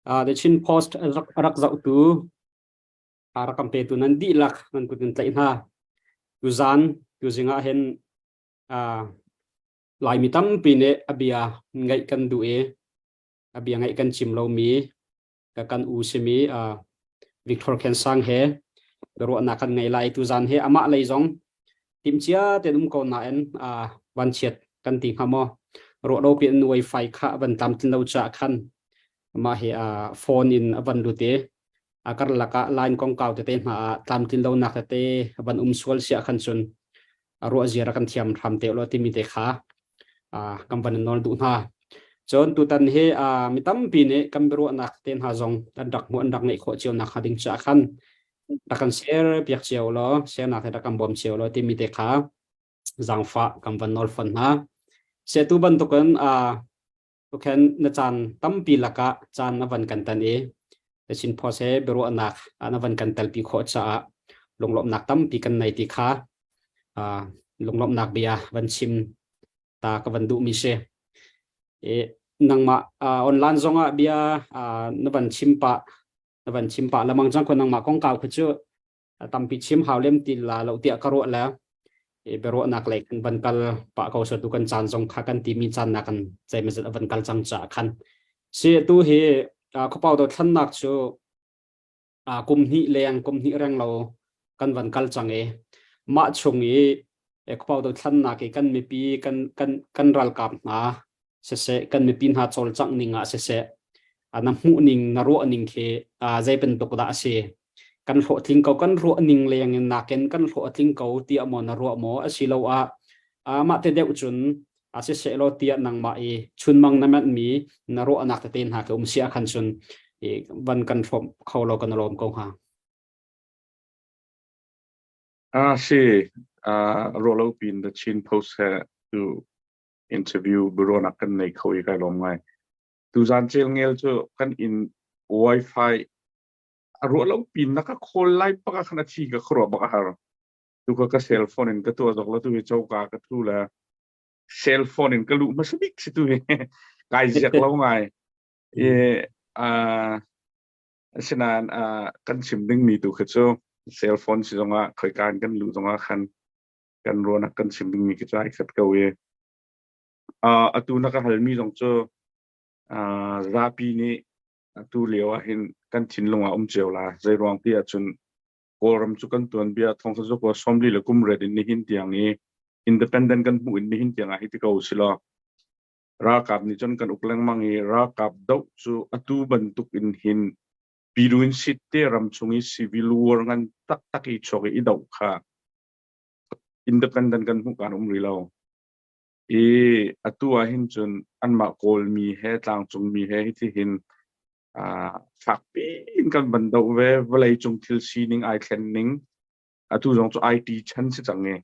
the chin post rak zau tu rakam pe tu nan di lak nan kutin tlai na tu zan tu zinga hen lai mi tam pi ne abia ngai kan du e abia ngai kan chim lo mi ka kan u se mi Victor Ken sang he ro na kan ngai lai tu zan he ama lai zong tim chia te dum ko na en van chet kan ti khamo ro do pi wifi kha ban tam tin lo cha khan ma he phone in avan du te akar laka line kong kaw te ma tam tin lo nak te ban sual sia khan chun ro azira kan thiam tham te lo ti mi te kha kam ban nol du na chon tu tan he mitam pi ne kam ro nak ten ha zong tan dak mo andak nei kho chiu nak hading cha khan takan share piak chiu lo share nak ta kam bom chiu lo ti mi te kha zang fa kam ban nol fan na se tu ban to kan tu khen na chan tam pi laka chan na van kan tan e the chin pho se bero anak na van kan tal pi kho cha longlop nak tam pi kan nei ti kha longlop nak bia van chim ta ka van du mi se e nangma online zonga bia na van chim pa lamang jang ko nangma kong kaw khu chu tam pi chim hawlem ti la lo ti akaro la e bero nak lek ban kal pa ko so tu kan chan jong kha kan ti mi chan na kan chai me van kal chang cha khan se tu he ko pau do than nak chu kum hi leng kum hi rang lo kan van kal chang e ma chung e ko pau do than na ke kan mi pi kan ral kap na se kan mi pin ha chol chang ninga se ana mu ning na ro ning khe zai pen tok da se kan ro thing ko kan ro ning leng na ken kan ro thing ko ti amon na ro mo asilo ma te deu chun se lo ti nang ma e chun mang na man mi na ro anak te ten ha ke sia khan chun e van kan from kholo kan lom ko ha she roll up in the chin post to interview burona kan nei khoi ka lom ngai tu zan chel ngel chu kan in wifi roll up in na ka khol lai pa ka khana chi ka khro ba ka har tu ka cell phone in ka tu jok la tu chau ka tu la cell phone in ka lu ma sabik si tu kai jak lo ngai e sinan kan chim ding mi tu khacho cell phone si zonga khoi kan lu zonga khan kan rona kan chim ding mi ki chai khat ka we atu na ka halmi jong cho rapi ni atu lewa hin kan thin longa chewla zai rong pi achun koram chu kan tuan bia thong sa ko somli le kum red ni hin tiang ni independent kan mu ni hin tiang a hi ti ko silo ra kap ni chon kan ukleng mangi ra kap dau chu atu bantuk in hin piruin sitte ram chungi civil war ngan tak taki choki i dau kha independent kan mu kan rilo e atua hin chun anma kol mi he tlang chung mi he hi hin phak pin kan ban dau ve valai chung thil sining ai thlenning atu jong chu IT chan si change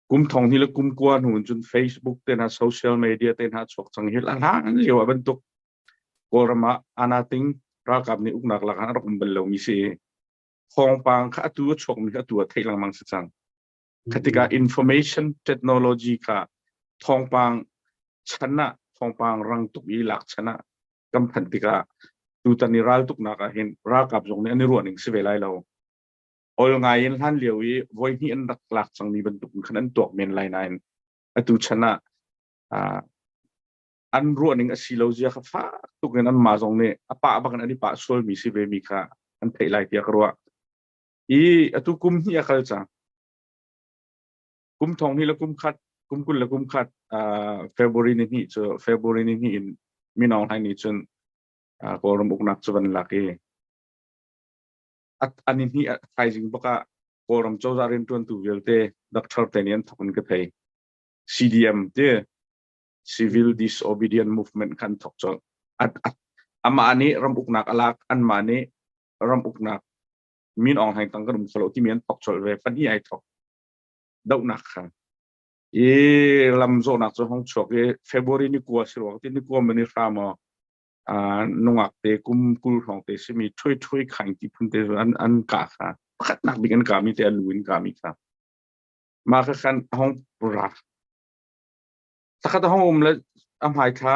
kum thong hi la kum kwan hun chun Facebook ten ha social media ten ha chok chang hi la lewa ban tuk korama anating ra kap ni uknak la kan rom bel lo mi se khong pang kha atu chok mi atu thailang mang sa chang katika information technology ka thong pang chana thong pang rang tuk i lak chana kam phantika tu tani ral tuk na ka hin ra kap jong ne ani ruaning se velai lo ol ngai in han lewi voi hi an rak lak chang ni ban tuk khan tok men lai nain atu chana an ruaning asilo jia kha fa tuk ne an ma jong ne apa bakan ani pa sol mi si be mi kha an thei lai tia karwa i atu kum hi akhal cha kum thong hi la kum khat kum kul la kum khat February ni hi cho February ni hi in minong hai ni chun ko rom uknak chuan laki at anin hi thaijing baka ko rom chozarin tuan tu velte doctor tenian thokun ka thei CDM te civil disobedient movement kan thok chol at ama ani ram uknak alak an mani ram uknak min ong hai tang ka rum kholo ti mian thok chol ve pani ai thok dau nak kha lam zo nak cho hong chok e February ni kwa siro ti ni kwa mani rama nungak te kum kul hong te simi thui khang ti phun te an ka kha khat nak bigan ka mi te luin ka mi kha ma kha khan hong pura sakhat hong le am hai tha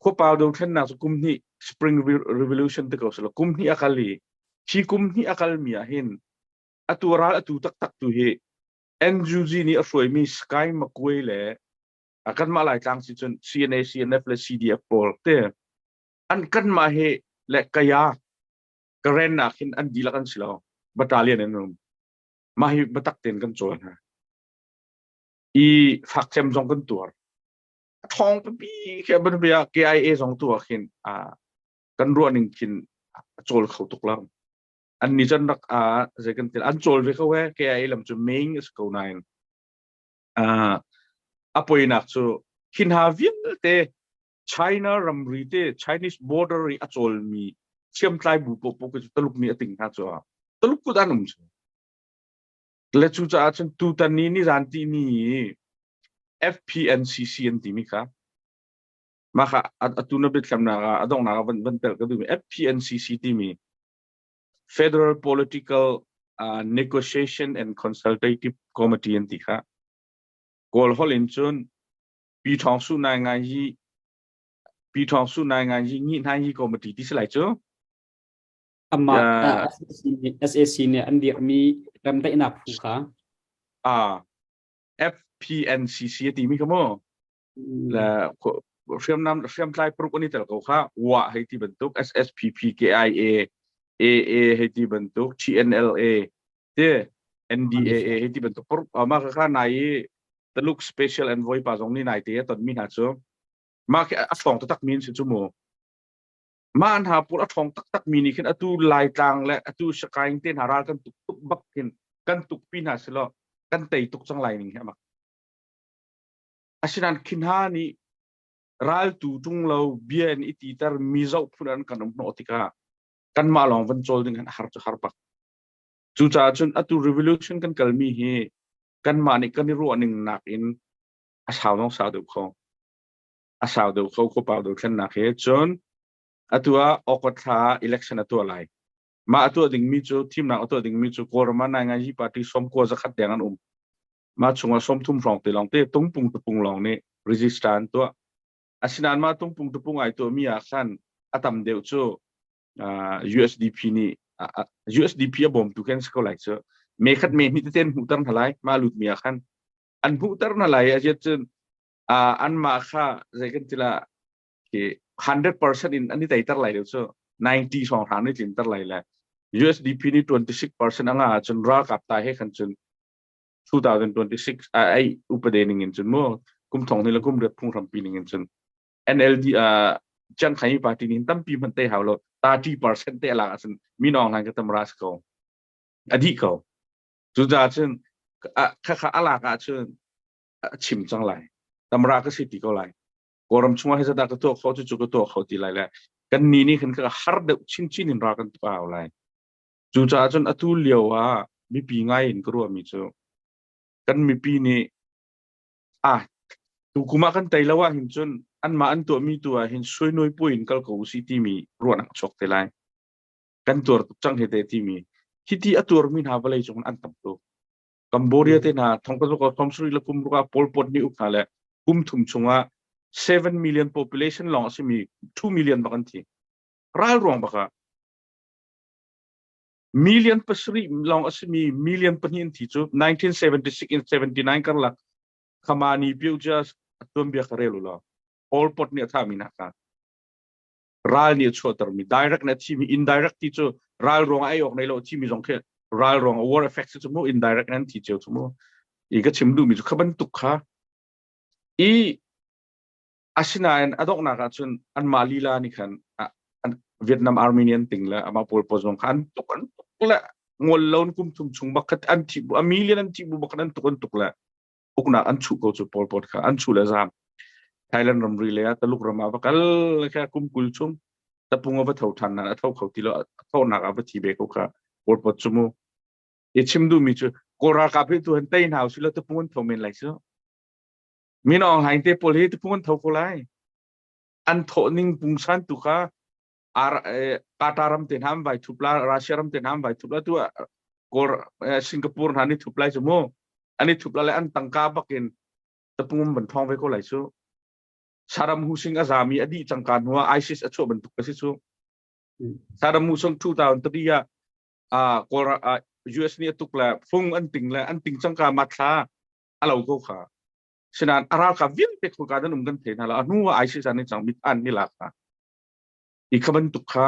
ขวบเปล่าดูท่านนักสกุมนี่ Spring Revolution ตะเกาสละกุมนี่อากาลีที่กุมนี่อากาลมีเห็นอตัวร้ายอตัวตักตัวเฮ NGZ นี่อสวยมีสกายมาคุยเลยอากันมาหลายครั้งสิจน CNA CNF และ CDF พอลเตออันกันมาเฮและกายากระเรนนักเห็นอันดีละกันสิลาวบัตรเลียนนั่นมาเฮบัตักเต็นกันโจรฮะอีฝักเซมสองกันตัวทองปีแค่บรรยา KIA สองตัวเห็นกันรัวหนึ่งเห็นโจรเขาตกแล้วอันนี้จะนักจะกันเตอันโจรไปเขาแค่ KIA ลำจุดเมงสกาวนายอภัยนักจูหินหาวินเต China รำรีเต Chinese border อัจฉริมีเชื่อมไกลบุปผาก็จะตลุกมีอติงหาจัวตลุกกูด้านนุ่มจูและจูจะอาจจะตูตันนี้นี่รันที่นี่ FPNCC อันที่มีค่ะมาค่ะตุนบิดคำนาอดองนาบันเตอร์ก็ดูมี FPNCC ที่มี Federal Political Negotiation and Consultative Committee อันที่ค่ะกอลฮอลลินจุนปีทองสู้นายงานยี่ปีทองสู้นายงานยี่งี้นายยี่คอมมิตี้ที่สลายจูอามาSAC เนี่ยอันเดียมีรำได้นับผู้ค่ะFPNCC ที่มีขโมและเชื่อมน้ำเชื่อมไลน์ปรุกอันนี้แต่ละเขาค่ะว่าให้ที่บรรทุก SSPP KIA AA ให้ที่บรรทุก TNLA เด้ NDAA ให้ที่บรรทุกปรุกมาค่ะนายตลุก Special Envoy ป่าตรงนี้นายเตะตอนมีหาจูมาแค่อัตองตักมีนสิจูโมมาอันหาปุระทองตักมีนี่ขึ้นอัตุลายจางและอัตุสกายเต้นหารากันตุกบักขึ้นกันตุกปีนหาสิลอกันเตยตุกจังไรนี่ใช่ไหมอาศัยนั้นขึ้นหานี่รัลตูจุงเราเบียนอิติตาร์มิจาวพูนันกันนอติกากันมาลองวันโจลดึงกันหาร์จหาร์ปักจู่จ้าจนอัตุ revolution กันกัลมีเฮกันมานี่กันนี่รู้อันหนึ่งนักอินอาสาวน้องสาวเด็กเขาอาสาวเด็กเขาก็เป่าเด็กฉันนักเฮจนอัตัวออกท้า election อัตัวอะไรมาอัตัวดิ่งมิจูทีมนักอัตัวดิ่งมิจูกอร์มานายงานยี่ปาร์ตี้สมควรจะขัดแย้งกันมาชงว่าสมทุ่มรองเตลองเตตุ้งปุงตุปุงลองนี่ resistance ตัวอาศัยนั้นมาตุ้งปุงตุปุงไอตัวมีอาคันอัตมเดียวจูUSDP นี่USDP บอมตุกันสกอลไลซ์เมฆัดเมฆนี่เต้นหูตัร์นทลายมาลุดมีอาคันอันหูตัร์นทลายอาจจะอันมาค่ะใจกันทีละที่ 100% อันนี้แต่อิตาร์ไลเดียวso 90สองทางนี่จินตาร์ไลเลย USDP นี่ 26% อ่ะจนรักกับตายให้ขันจน2026ไออุปเดนิงินจนมั่วกุมทองนี่ละกุมเดือดพุ่งทำปีนิงินจน NLD จังไขปาร์ตี้นี้ตั้มปีมันเตะหาวเรา30%เตะหลังจนมีน้องทางก็ตำราสเขาอดีตเขาจุดจ้าจนข้าอะไรกันจนชิมจังไรตำราก็สิทธิก็ไรกอรมช่วยให้สตาร์กตัวเขาจะจุกตัวเขาตีไรแล้วกันนี่ขึ้นก็ฮาร์ดชินรักกันตัวอะไรจู่จ้าจนอตุเลียวว่ามีปีง่ายอินกรัวมีเจ้ากันมีปีนี้ตุกุมากันไตแล้วว่าหินจนอันมาอันตัวมีตัวหินช่วยน้อยปุ่ยกัลกูสิที่มีรัวนักชกเตลัยกันตัวจังเหตุที่มีที่อตัวมีหาบเลยจงอันตั้มตัวกัมพูชาเตน่าท้องกระสุนก็ท้องสุริละกุมรุกาพอลปอดนี่อุกนาเลยกุมทุ่มชงว่า7 million population ลองสิมี2 million บักันทีร้ายรวงบักะ million ปัสรีลองสิมี million ปนินที่จู1976 in 79กันละขมานีพิวจัสตัวเบียกเรลุละพอลปอดเนี่ยท่ามีนักการร้ายเนี่ยชัวร์มี direct เนี่ยที่มี indirect ที่จูร้ายรวงไอออกในโลกที่มีสองแค่ร้ายรวง war effects จูมั้ง indirect นั่นที่เจ้าจูมั้งอีกก็ชิมดูมีจูขบันตุกค่ะอาชินาอันดอกนักจนอันมาลีลานี่ขันอันเวียดนามอาร์เมเนียนติงละอามาพอลปอจงขันตุกันตุกละงวลลอนกุมทุมชงบักอันที่อเมริกันอันที่บุบักนั้นตุกันตุกละอุกนักอันชูก็จะพอลปอดค่ะอันชูเลยซ้ำไทยแลนด์รำรีเลยตะลุกรำมาบักอัลแค่กุมกุลชงตะพุงเอาไปเท่าทันนะเท่าเขาที่ละเท่านักเอาไปทีเบกค่ะพอลปอดชมูชิมดูมีจูโกราคาพิตัวเห็นเต้นหาวสิละตะพุงเท่าเมนไรเจ้ามีน้องหายเตะโพลีตะพุงเท่าโคไลอันโถนิงปุงสันตุค่ะกาตารัมเตนฮัมไว้ทุบลารัสเซียรัมเตนฮัมไว้ทุบลาตัวกอร์สิงคโปร์ฮันนี่ทุบลาจมูกอันนี้ทุบลาเลยอันตั้งกาบักเองตะพุงมันท้องไปก็ไหลซู Saddam Hussein azami adi changkan huwa ISIS acho bentuk kasi so Saddam Hussein 2003 ya US ni atukla fung anting changka matla alau ko kha sinan ara ka vin pe ko ka dan gan the na la anu ISIS ani chang mit an ni la kha ikhaban tukha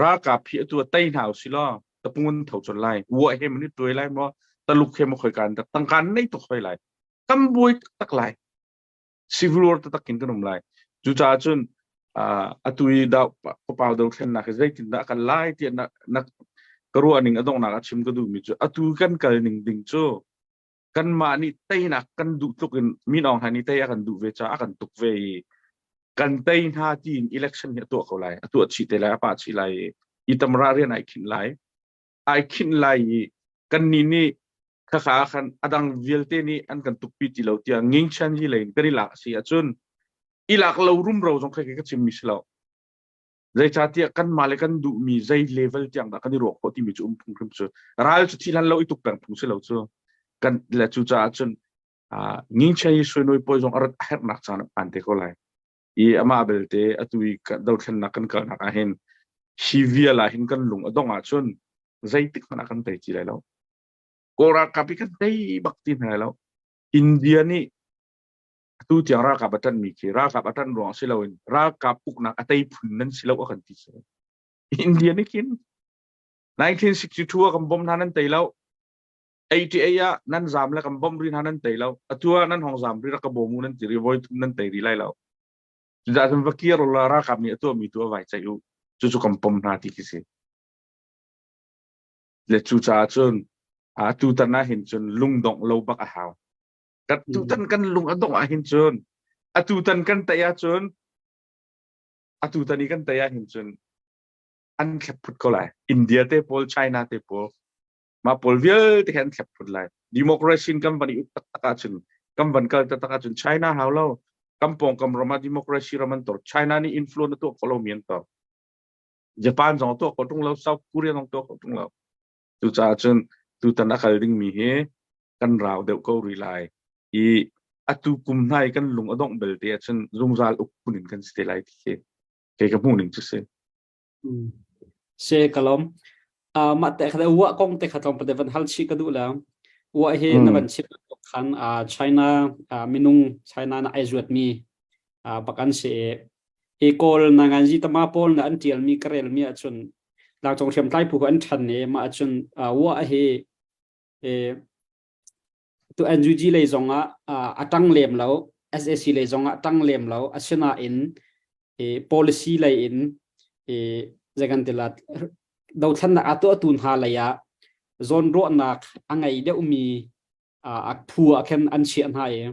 ra ka phi tu tai nau silo tapungun thau chon lai wo he mani toy lai mo taluk he mo khoi kan ta tangkan nei to khoi lai kam boi tak lai civil war ta takin kan lai chu cha chun atui da pa do khen na khazai tin da kan lai ti na karu aning adong na chim ka du mi chu atu kan kal ning ding chu kan ma ni tai na kan du tukin min ong hani tai akan du ve cha akan tuk ve kan tai na tin election hi to ko lai atu chi te lai pa chi lai itamra rian ai khin lai kan ni kha khan adang velte ni an kan tuk pi ti lo tia nging chan ji lein kari la si achun ilak lo rum ro jong kha ka chim mi slo zai cha tia kan male kan du mi zai level tiang da kan ro ko ti mi chu phung khum chu ral chu thilan lo ituk pang phung se lo chu kan la chu cha chun nging chai soi noi po jong arat her nak chan an te ko lai I ama belte atui ka dau khan na kan ka na ka hen hivia la hin kan lung adong a chun zai tik na kan tai chi lai lo kora kapi kan tai bakti na lo India ni tu tiang ra ka batan mi ki ra ka batan ro silawin ra ka puk na atai phun nan silaw akan ti se India ni kin 1962 kam bom nanan tai lo 88 ya nan zam la kam bom rin hanan tai lo atua nan hong zam ri ra ka bomu nan ti rivoi tum nan tai ri lai lo ja sam vakir la ra ka mi atua mi tu vai chai u chu kam bom na ti ki se le chu cha chun tu tan na hin chun lung dong lo bak a haw kat tu tan kan lung adong a hin chun atu tan kan ta ya chun atu tani kan ta ya hin chun an khep phut ko lai India te pol China te pol ma pol vial te han khep phut lai democracy kam bani up ta chun kam ban kal ta chun China haw lo kam pong kam roma democracy raman tor China ni influence to follow mien tor Japan jong to ko tung lo South Korea jong to ko tung lo tu cha chun tu tan a khal ding mi he kan raw deuh ko ri lai I atu kum nai kan lung adong bel te chun lungzal up punin kan ste lai ti ke ka muning chu se se kalom ma te khada wa kong te khatom pa devan hal chi ka du la wa he na ban chip khan China minung China na aizuat mi bakan se e kol na ngan ji tama pol na an tial mi karel mi achun la chong shem tai pu an than ne ma achun wa he e tu NUG le zonga atang lem lo SSC le zonga atang lem lo asina in policy le in zagan tilat dau than na ato tun ha la ya zon ro na angai de umi phu akhen an chi an ha e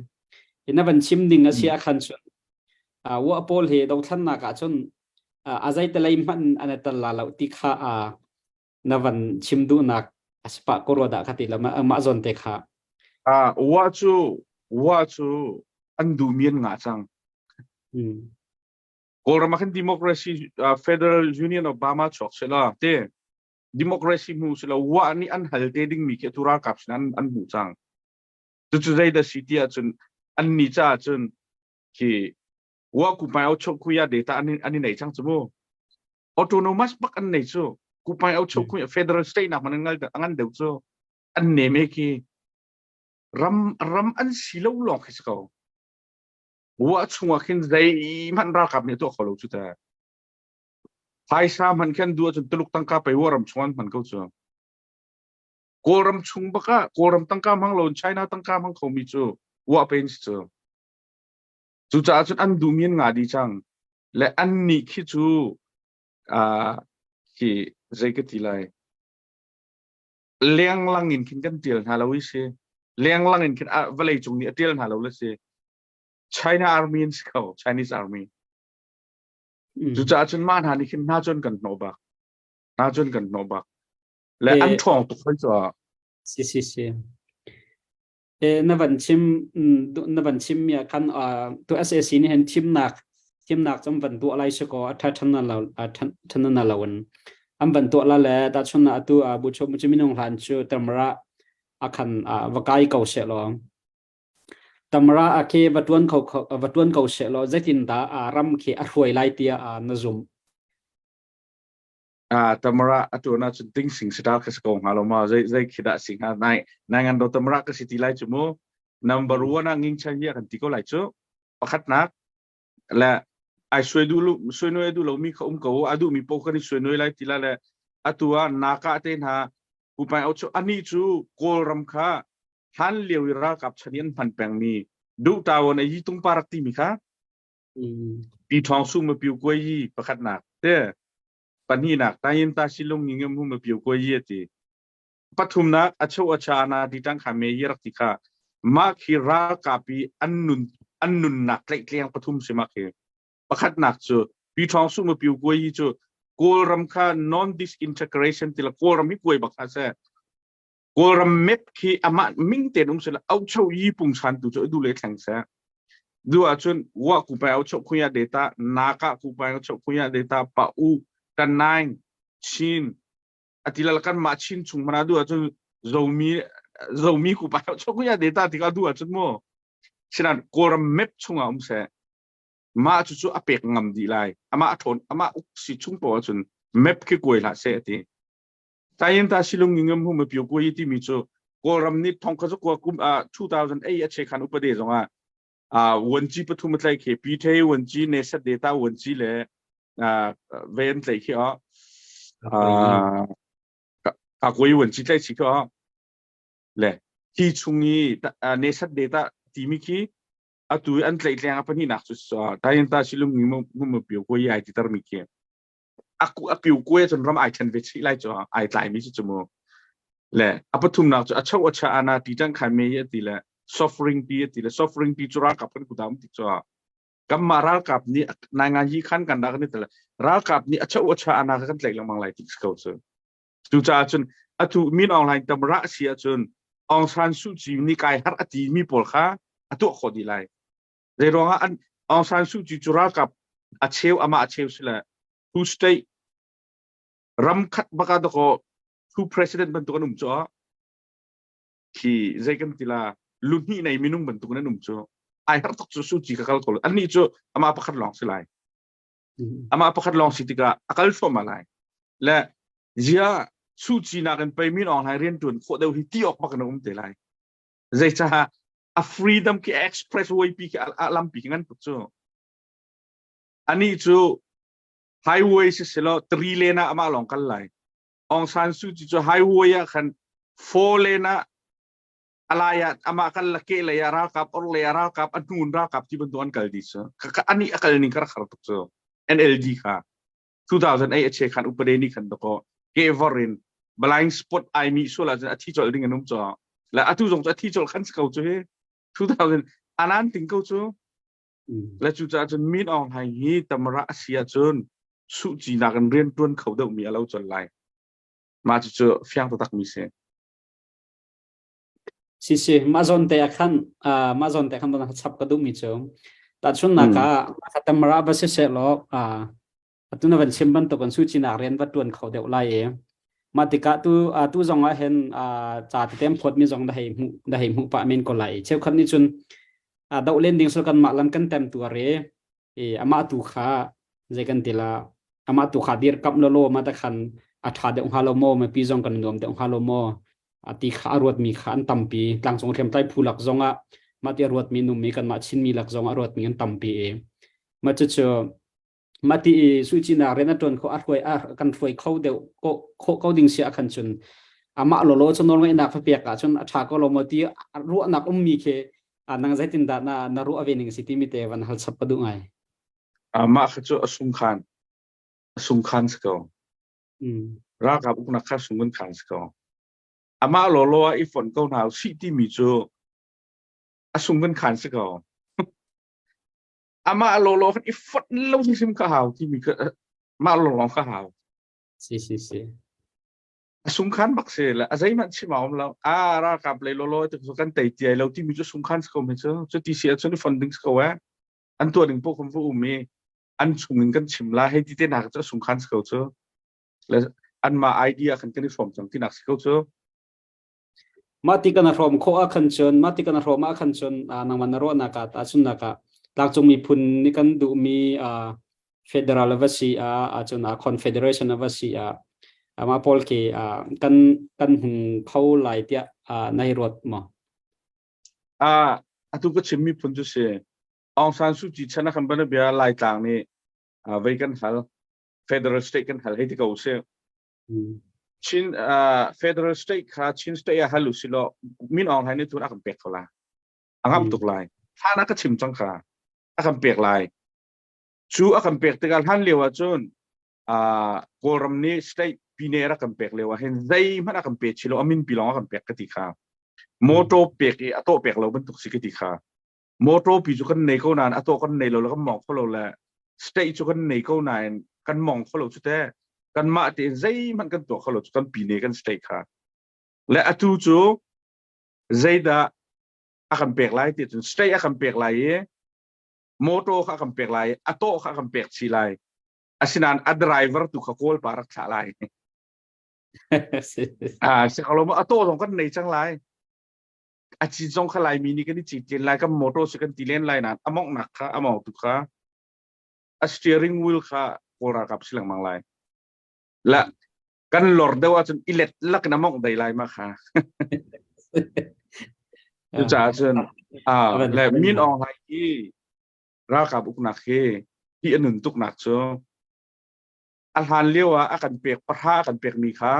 ina ban chim ding a sia khan chun wa pol he dau than na ka chun azai te lai man an ta la lo ti kha na van chim du nak aspa koroda khati lama ma zon te kha wa chu an du mien nga chang Koramakan democracy Federal Union of Burma chok sila te democracy mu sila wa ni an halte ding mi ke tura kaps an mu chang tu zai da city chun an ni cha chun ki wa ku pai au chok ku ya data ani nei chang chumo autonomous bak an nei chu ku pai au chok ku federal state na manangal angan deu chu an ne me ki ram an silo lok khis ko wa chunga khin zai man ra kap ne to kholo chu ta phai sa man khan du chu tuluk tangka pai waram chuan man ko chu koram chung baka koram tangka mang lon China tangka mang khomi chu wa pen chu cha chu an du mien nga di chang le an ni khi chu ki zai ka tilai leng lang in kin kan til na lawi se leng lang in kin valai chung ni atil na lo la se China army in Chinese army chu cha chun man ha ni khin na chon kan no ba le an thong tu khoi cha si na van chim ya kan tu SSC ni hen chim nak chom van tu alai se ko than na lawan am van tu la le ta chun na tu bu chom chiminong han chu tamra akhan vakai kau se lo ตำราอาเควัตวนเขาวัตวนเขาเชลอเจตินดาอารำเคอรวยไลเตียนซุมtamara atuna chun ting sing sidal ka skong haloma zai khida sing ha nai ngan do tamara ka siti lai chumo number 1 ang ing chahia kan tiko lai chu pakhat nak la ai suai du lo mi khom ko adu mi po ka ni suai noi lai tila la atua naka ten ha upai au chu ani chu kol ram kha han lewira kap chanian phan peng mi du tawon ai tung parak ti mi kha pi thong su ma piu koi yi pakhat nak te pani nak tayin ta silong ngingam hu ma piu ko yeti pathum na acho achana ditang khame yerak tikha ma khira kapi annun nak lek leng pathum sima khe pakhat nak chu pi thong su ma piu ko yi chu kol ram kha non disintegration tila kol ram mi koi bakha se kol ram mep khi ama ming te nung sela au chau yi pung san tu chu du le thang sa du achun wa ku pa au chau khuya data naka ku pa au chau khuya data pa u kan nine chin atila kan ma chin chung mana du achun zomi ku pa choku ya data tika du achun mo sinan koram map chunga se ma chu chu apek ngam di lai ama athon ama uksi chung po achun map ki koi la se ti tayin ta silung ngam hu ma piu ko yi ti mi chu koram ni thong kha ko kum 2008 a che khan upade zonga wonji pathum tlai ke pi the wonji ne sa data wonji le ven tlai khi a ka koi wonji tlai chi ko le ki chungi nesat data timi ki atu an tlai tleng apani nak chu tayin ta silum ngi mo piu ko yi ai ti tar mi ki aku apiu ko chon ram ai chen ve chi lai cho ai tlai mi chu mo le apathum nak chu achau acha ana ti tang kha me ye ti le suffering ti chura ka pan ku dam ti cho kam maral kap ni na nga yi khan kan da ni tele ral kap ni achau acha ana kan tlai lang mang lai ti skau chu cha chun atu min online tamra sia chun Aung San Suu Kyi ni kai har ati mi pol kha atu khodi lai re ronga an Aung San Suu Kyi chura kap acheu ama acheu sila tu state ram khat baka do ko tu president ban tu kanum cho ki zaikan tila lunhi nei minung ban tu kanum cho ai har tok Suu Kyi ka kal ko ani cho ama pakhat long silai ama pakhat long sitika akal so malai la zia Suu Kyi na kan pai min on hai rian tun kho deu hi ti ok bak na te lai zai cha a freedom ki express way pi ki alam pi ngan pu chu ani chu highway se selo 3 lane ama long kal lai Aung San Suu Kyi chu highway ya khan 4 lane alaya ama kal la ke la ya ra kap or la ya ra kap anun ra kap ti ban don kal di so ka ani akal ni kar khar tuk chu NLD kha 2008 che khan upade ni khan ko ke vorin blind spot ai mi so la athi chol ding anum cho la atu jong athi chol khan skau chu he 2000 anan ting ko chu la chu cha chun min ong hai hi tamra sia chun Suu Kyi na kan rian tuan khau deu mi alo chol lai ma chu fyang to tak mi se si mazon te khan don chap ka du mi chu ta chun na ka tamra ba se lo atuna van simban to kan Suu Kyi na rian watun khau deu lai e matika tu zong a hen cha tem phot mi zong da hei mu pa min ko lai cheu khan ni chun dau len ding so kan ma lam kan tem tu re e ama tu kha je kan tila ama tu kha dir kap lo ma ta khan atha de halo mo me pi zong kan nom de halo mo ati kha ruat mi khan tampi tlang chong them tai phulak zonga ma ti ruat mi num mi kan ma chin mi lak zonga ruat mi an tampi e ma chu mati Suu Kyi na rena ton ko arhoi kan foi khau de ko ding sia khan chun ama lo chon nol ngai na fa pek ka chun atha ko lo moti ru nak mi khe nang zaitin da na ru avening city mi te van hal sap padu ngai ma khachu asum khan sko ra ka bu na kha sungun khan sko ama lo ifon ko na city mi chu asum khan sko ama lo ifon lo sim ka haw ti mi ka ma lo ka haw si sung khan bak se la azai man chi maum la ra kap le lo te so kan tai ti lo ti mi chu sung khan sko me chu ti sia chu ni funding sko wa an to ding po kum fu me an chung kan chim la he ti te nak chu sung khan sko chu la an ma idea kan kan form chang ti nak sko chu mati kana rom kho a khan chon mati kana rom a khan chon nang man ro na ka ta chun na ka tak chung mi phun ni kan du mi federal avasi a chun confederation avasi ama pol ke kan hung khau lai tia nai rot mo atu ko chimmi phun ju se Aung San Suu Kyi chana kan bana bia lai tang ni vai kan hal federal state kan hal hei ti ko se chin federal state kha chin state a halu silo min ong hai ni tu akan pek khola angam tuk lai thana ka chim chang kha akan pek lai chu akan pek te gal han lewa chun koram ni state pinera kan pek lewa hen zai man akan pek chilo amin pilong akan pek ka ti kha moto pek e ato pek lo ban tuk sikiti kha moto pi chu kan nei ko nan ato kan nei lo la kan mong kholo la state chu kan nei ko nan kan mong kholo chu te kan ma te zai man kan to kholo chu kan pi nei kan state kha la atu chu zaida akan pek lai ti chu state akan pek lai e moto akan pek lai ato akan pek chi lai asinan a driver tu kha kol parak cha lai se kalau ato dong kan nei chang lai achi jong khalai mini kan chi tin lai kam moto se kan tilen lai nan among nak kha among tu kha a steering wheel kha ora kap silang mang lai la kan lor dewa chun ilet lak na mong dai lai ma kha tu cha chun la min ong hai ki ra kap uk nak he hi anun tuk nak cho al han lewa akan pek parha akan pek mi kha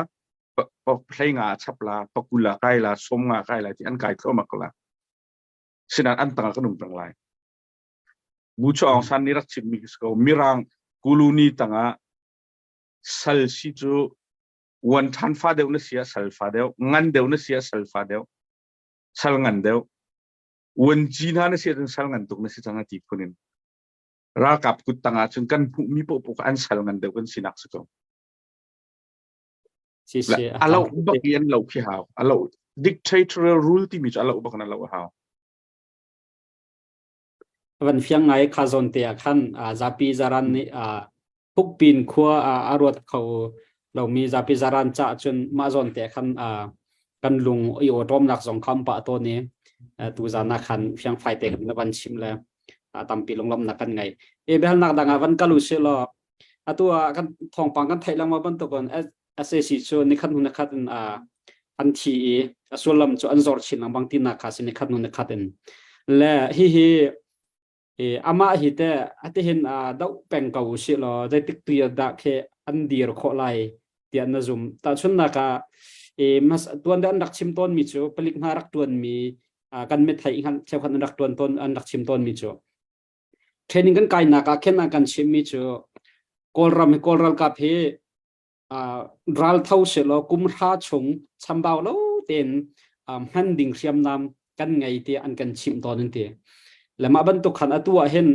play nga chapla pakula kaila som nga kaila ti an kai tho makla sinan an tanga kanum tang lai bu cho ong san ni rak chim mi ko mirang kuluni tanga sal si chu wan than fa deu na sia sal fa deu ngan deu na sia sal fa deu sal ngan deu wan jina na sia sal ngan tuk na si tanga ti phunin ra kap kut tanga chung kan mi po an sal ngan deu kan sinak ko alau bagian lau ki hao alau dictatorial rule ti mi alau bakana lau haoวันเฟียงไงคาซอนเตียขันซาปีจารันนี่พุกปีนขัวอารวดเขาเรามีซาปีจารันจะจนมาซอนเตียขันกันลุงอีโอรอมหลักสองคำปะตัวนี้ตูจานาขันเฟียงไฟเตกันในวันชิมแล้วตามปีลงลำนักกันไงเบลนักดังวันกัลุเชลตัวกันทองปังกันไทยลังมาบันตัวกันSAC ชวนในขันหุ่นขัดอันทีส่วนลำจวนจอร์ชินบางทีนักขัดในขันหุ่นขัดและฮีama hi te ate hin dau peng kau si lo dai tik tu da khe an dir kho lai tian na zum ta chun na ka mas tuan da an rak chim ton mi chu pelik na rak tuan mi kan me thai han cheu khan rak tuan ton an rak chim ton mi chu training kan kai na ka khen na kan chim mi chu kolral ka phe ral thau se lo kum ha chung chambao lo ten han ding siam nam kan ngai te an kan chim ton teและมาบรรทุกขันตัวเห็น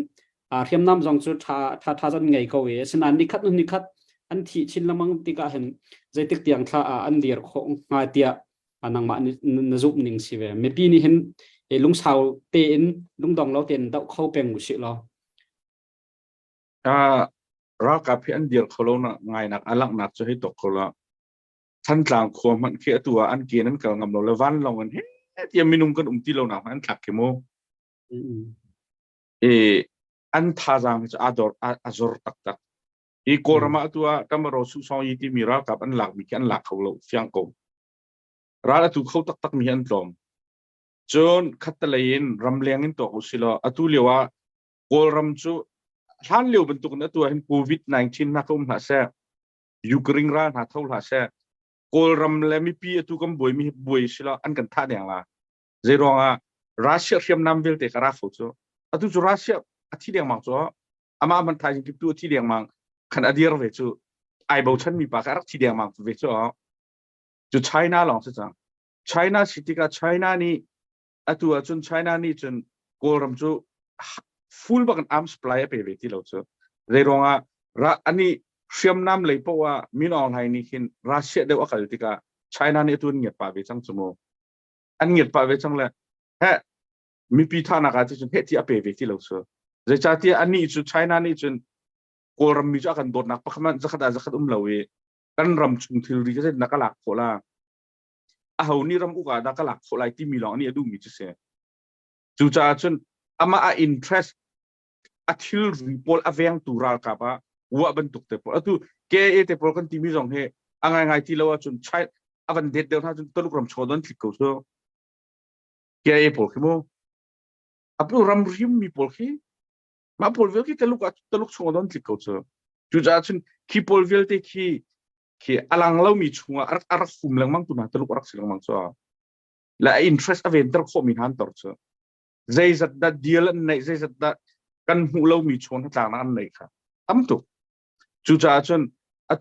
เทียมน้ำจงจุดท่าจนไงเขาสนานนิคัดอันที่ชินละมังติกาเห็นใจติกเตียงท่าอันเดียร์ของงาเตียนังมานจุบหนึ่งสิเวไม่ปีนี้เห็นลุงสาวเตียนลุงดองเราเตียนดาวเข้าเป็นมุสิเรารักกับพี่อันเดียร์เขาเราหนักไงนักอลังนักจะให้ตกเขาละท่านต่างความมันแค่ตัวอันเกียนั้นกับงำเราละวันเรากันเฮ้ยที่ยังไม่นุ่งกันที่เราหนักอันขับเขโมอันท่าจางจะador tak korma tua kamaro su song yiti mira kap an lak mi kan lak kholo fiang ko ra tu khau tak mi an tlom chon khatalain ramleng in to usilo atu lewa kolram chu han leu bentuk na tua hin covid 19 na kum ha se ukraine ra na thau ha se kolram le mi pi atu kam mi boi sila an kan tha deng la zeronga Russia siam nam vel te kara fo chu atu chu Russia athi deng mang chu ama man thai ki tu thi deng mang khan adir ve chu ai bo chan mi pa ka rak thi deng mang ve chu China long chu chang China city ka China ni atu chun China ni chun koram chu full bakan arms supply pe ve ti lo chu zeronga ra ani siam nam lei po wa min on hai ni hin Russia de wa kal ti ka China ni tu nget pa ve chang chu mo an nget pa ve chang la mi pi thana ka chun he ti ape ve ti lo so je cha ti ani chu China ni chun koram mi cha kan dot nak pakman zakhat lo we kan ram chung thil ri je nakala khola เอานี่รำอุกาดักหลักโคไลที่มีหลองนี่ดูมีจะเสียจูจ่าจนอามาอินเทรสอัธิลรีพอลอเวียงตุรากับว่าบรรทุกเตปอลตุเกเอเตปอลกันที่มีสองเฮอังไงที่เราว่าจนใช้อวันเด็ดเดียวท่าจนตลุกรำชดนทิกเขาเถอะเกเอปอลขี้โมอับดูรำริมมีปอลขี้มาปอลเวลขี้ตลุกชดนทิกเขาเถอะจูจ่าจนขี้ปอลเวลเตขี้อลังเล่ามีชัวอารักฟุมลังมังตุนาตลุกรักสิลังมังชัวและอินเทรสอเวนเตอร์ข้อมีหันต่อเถอะใจจัดดัดเดียร์ในใจจัดดัดกันหูเรามีชนทางนั้นเลยครับตั้มตุกจูจ่าจน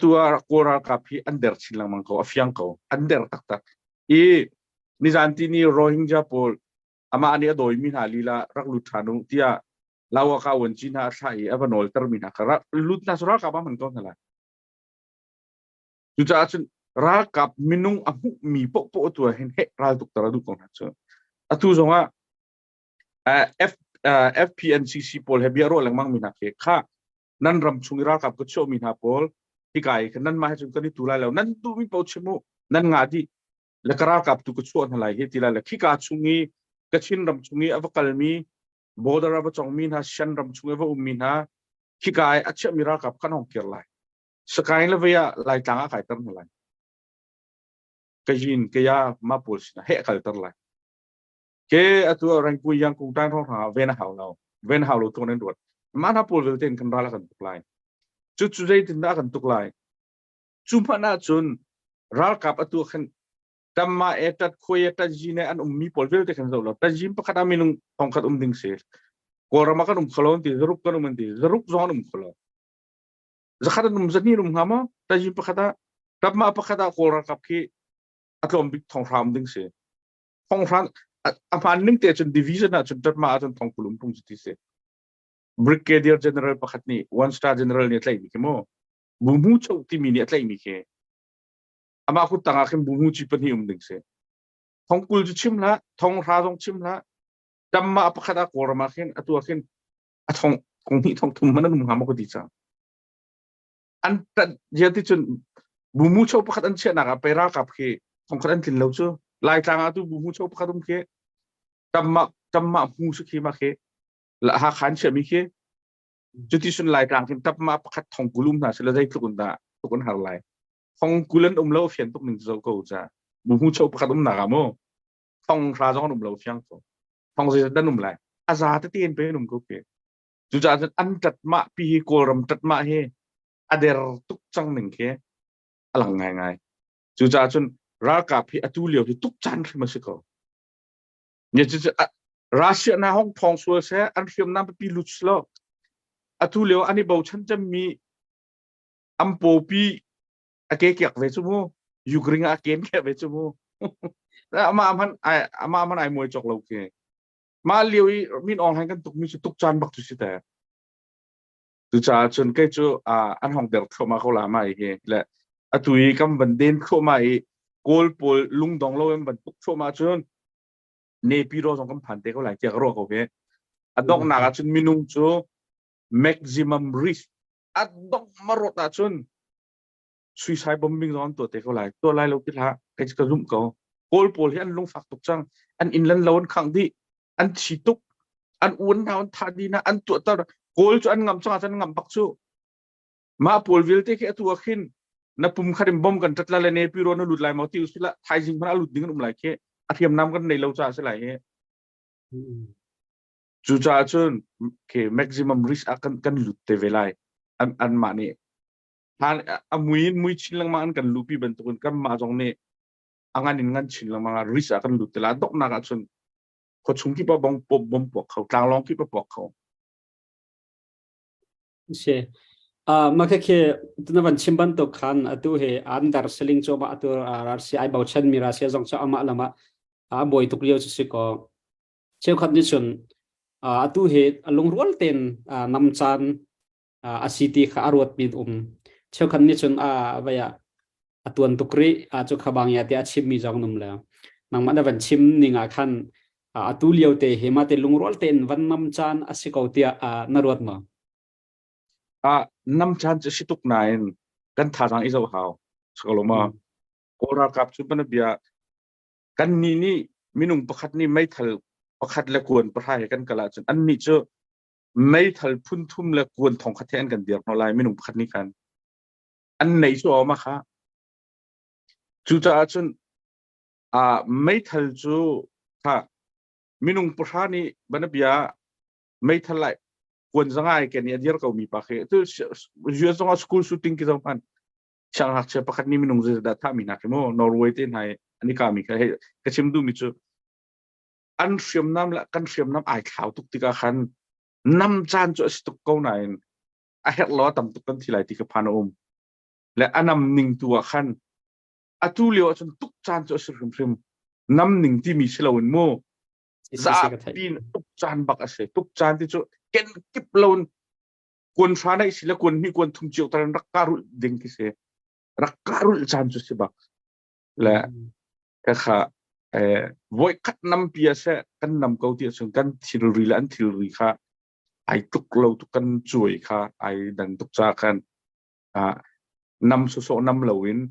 ตัวโครากับพี่อันเดอร์ชิลังมังเขาอฟยังเขาอันเดอร์ตักนิจันที่นี่โรฮิงญาพอลอามาอันนี้โดยมีนาลีลารักลุทานุที่ลาวกาวันจีน่าใช่เอวันโอลเตอร์มีนาคารักลุทนาสุรากับมันก็นั่นแหละจูจ่าจนรักกับมินุงอามุมีปกตัวเห็นเฮรัลตุกตระดุกของนั่นเจ้าตัวสงว่าF FPNCC พอลเฮบิอาร์โรลังมังมีนาเคข้านั่นรำชุงรักกับก็โชมีนาพอลที่ไก่กันนั่นมาให้จนกันที่ตุลาแล้วนั่นดูมีปอชมูนั่นงาดีแล้วก็รักกับตุกชวนอะไรที่ละแล้วขี้กาชุงีกชินรำชุงีอวกาลมีบอดราบจงมีนะชันรำชุงีว่ามีนะขี้กายอัจฉริรักกับขันองเกียร์ไลสกายเลเวียไลต่างอะไรตั้งอะไรก็ยินก็ยามาพูดสินะเฮกันตั้งอะไรเกอตัวแรงกุยยังคงตั้งท้องหาเวนหาวเราตัวนั้นด้วยมันถ้าพูดเวลเต็นกันรักกันตุกไลจุดใจถึงรักกันตุกไลจุดนั้นจนรักกับตัวขันทำมาตัดคุยตัดจีนอันมีพอลเวลเต็นกันเราตัดจีนประคัดมีนุ่งทองขัดดิ่งเสียกอรามากันขลุ่นตีจรุกกันมันตีจรุกจอนขลุ่นจะขัดจะนี่หามาตัดจีนประคัดทำมาประคัดกอรากับที่อัตลอมบิทองรามดิ่งเสียทองรามอามันนึกแต่จนดิวิชั่นจนจัดมาจนทองกลุ่มพุ่งจุดที่เสีย Brigadier General ประคัดนี่ One Star General เนี่ยอะไรมีแค่โม่บุ้มชูที่มีเนี่ยอะไรมีแค่อามาคุณต่างกันบุ้มจีปนิยมดึงเสียทองกุลจะชิมละทองราทองชิมละจำมาประคัดกอรามาเข็นตัวเข็นทองนี่ทองทุ่มมันนั่นมึงหามาก็ดีจังอันแต่เยอะที่จนบุ้มชูประคัดอันเชื่อหนักไปรักกับเขทองคัดอันทิ้งแล้วเจ้าลายทางตัวบุ้มชูประคัดตุ้มเขจำมาหูสุขีมาเขละหาขันเชื่อมีเขจุดที่สุดลายทางที่จำมาประคัดทองกุลุมนะเสร็จแล้วได้ทุกคนหาลายทองกุลันเล่าเฟียนตุกหนึ่งเจ้าก็จะบุ้มชูประคัดหนักอะโม่ทองราจงเล่าเฟียงตัวทองเสียดันเลยอาซาตเตียนไปก็เขจุดจะอันจัดมาปีโกรมจัดมาเฮอเดอร์ตุกจังหนึ่งเขอลังไงจุดจะจนรักกับพี่อตุเลียวที่ตุกจันทร์มาสิเขาเนี่ยจะรัสเซียนาห้องทองสวยเสียอันเฟียมน้ำไปปีลุชโลอตุเลียวอันนี้บอกฉันจะมีอัมโปปีอาเกะเกียกเวชมูยูเครนอาเกนแค่เวชมูแล้วอามันไอมวยจกเราเกมาเลียวมินออนให้กันตุกมีตุกจันบักตุสิแต่ตุจ่าจนแค่จูอันห้องเด็กเข้ามาเขาลามาอีกและอตุยกำบันเดนเข้ามาอีโกลปอลลุงดองเราเอ็มบันตุกเข้ามาจนเนปิโรสองคำพันเตเขาหลายเจ้าโรคโอเคอดอกนักจนมินุงจู maximum risk อดอกมารถจน suicide bombing ร้อนตัวเตเขาหลายตัวไล่เราคิดละไอ้จะกระดุมเขาโกลปอลที่อันลงฝักตุกจังอันอินลันเราอันขังที่อันชีตุกอันอ้วนอันทาดีนะอันตัวตัวโกลจอันงำจังอันงำปักจูมาพอลวิลเตแค่ตัวขึ้นนับปุ่มคาริมบอมกันจัดละเลเนปิโรนหลุดไหลมาที่อุสละไทยจริงมันหลุดดิ้งกันหลายแค่อาเทียมน้ำกันในเราจ่าเสียหลายแค่จู่จ่าจนแค่ maximum risk กันหลุดเทเวลายอันมาเนี่ยท่านมุยชินลังมาอันกันลูปีเป็นตัวกันมาตรงนี้อันนั้นชินลังมา risk กันหลุดแต่ละดอกนักจนเขาชุ่มที่ปะบอมปอกเขากลางร้องที่ปะปอกเขาใช่มาแค่ตัวนั้นชิมบันตุขันตัวเหอันดาร์สลิงโจมาตัวรัสเซียไอบ่าวเช่นมีรัสเซียจงจะอามาละมาบ่อยตุกเลี้ยวสิก็เชื่อขันดิฉันตัวเหลงรัวเต็นนำจันอาศิติข้าอรวดมีเชื่อขันดิฉันไปตัวตุกรีจุขบางยาที่ชิมมีจังนุ่มแล้วนังมันได้วันชิมนี่งาขันตัวเลี้ยวเตะเหมาเตลงรัวเต็นวันนำจันอาศิกเอาเตียนรวดมาน้ำชันจะสิตุกนายกันท่าทางอิสระเขาสกลมาโอรากับชุบนเบีย กันนี่มินุงประคัดนี่ไม่ทันประคัดและกวนประทายกันกันละจนอันนี้จะไม่ทันพุ่นทุ่มและกวนทองคัดแทนกันเดียวเราไล่มินุงประคัดนี่กันอันไหนชัวร์มาคะจู่จ้าจนไม่ทันจู่ค่ะมินุงประทานี่บันเบียไม่ทันไรกวนสังไงกันเนี่ยเดียวก็มีปากเหตุจู่สังสกูลชูตติ้งกี่สมัยช่างหักเชประคัดนี่มินุงจะได้ท่ามีนักโมนอร์เวย์ที่ไหนอันนี้ก็มีค่ะก็ชิมดูมิจูอันเสียมน้ำละกันเสียมน้ำไอขาวตุกติกาขันน้ำจานจะสตุกเก้าไหนไอเฮล้อต่ำตุกันทีไรติกพานอมและอันน้ำหนึ่งตัวขันอัตุเลียวจนตุกจานจะสริมน้ำหนึ่งที่มีเชลวินโมซาปีนตุกจานบักเสตุกจานที่จะเก็นกิบลวนกวนฟ้าในสิละกวนมีกวนทุ่มเจียวตอนรักการุดึงกิเสรักการุจานจะสิบักและก็ค่ะvoi kat nam pia se kan nam ko ti chung kan thilri lan thilri kha ai tuk lo tu kan chuai kha ai dan tuk cha kan nam so nam loin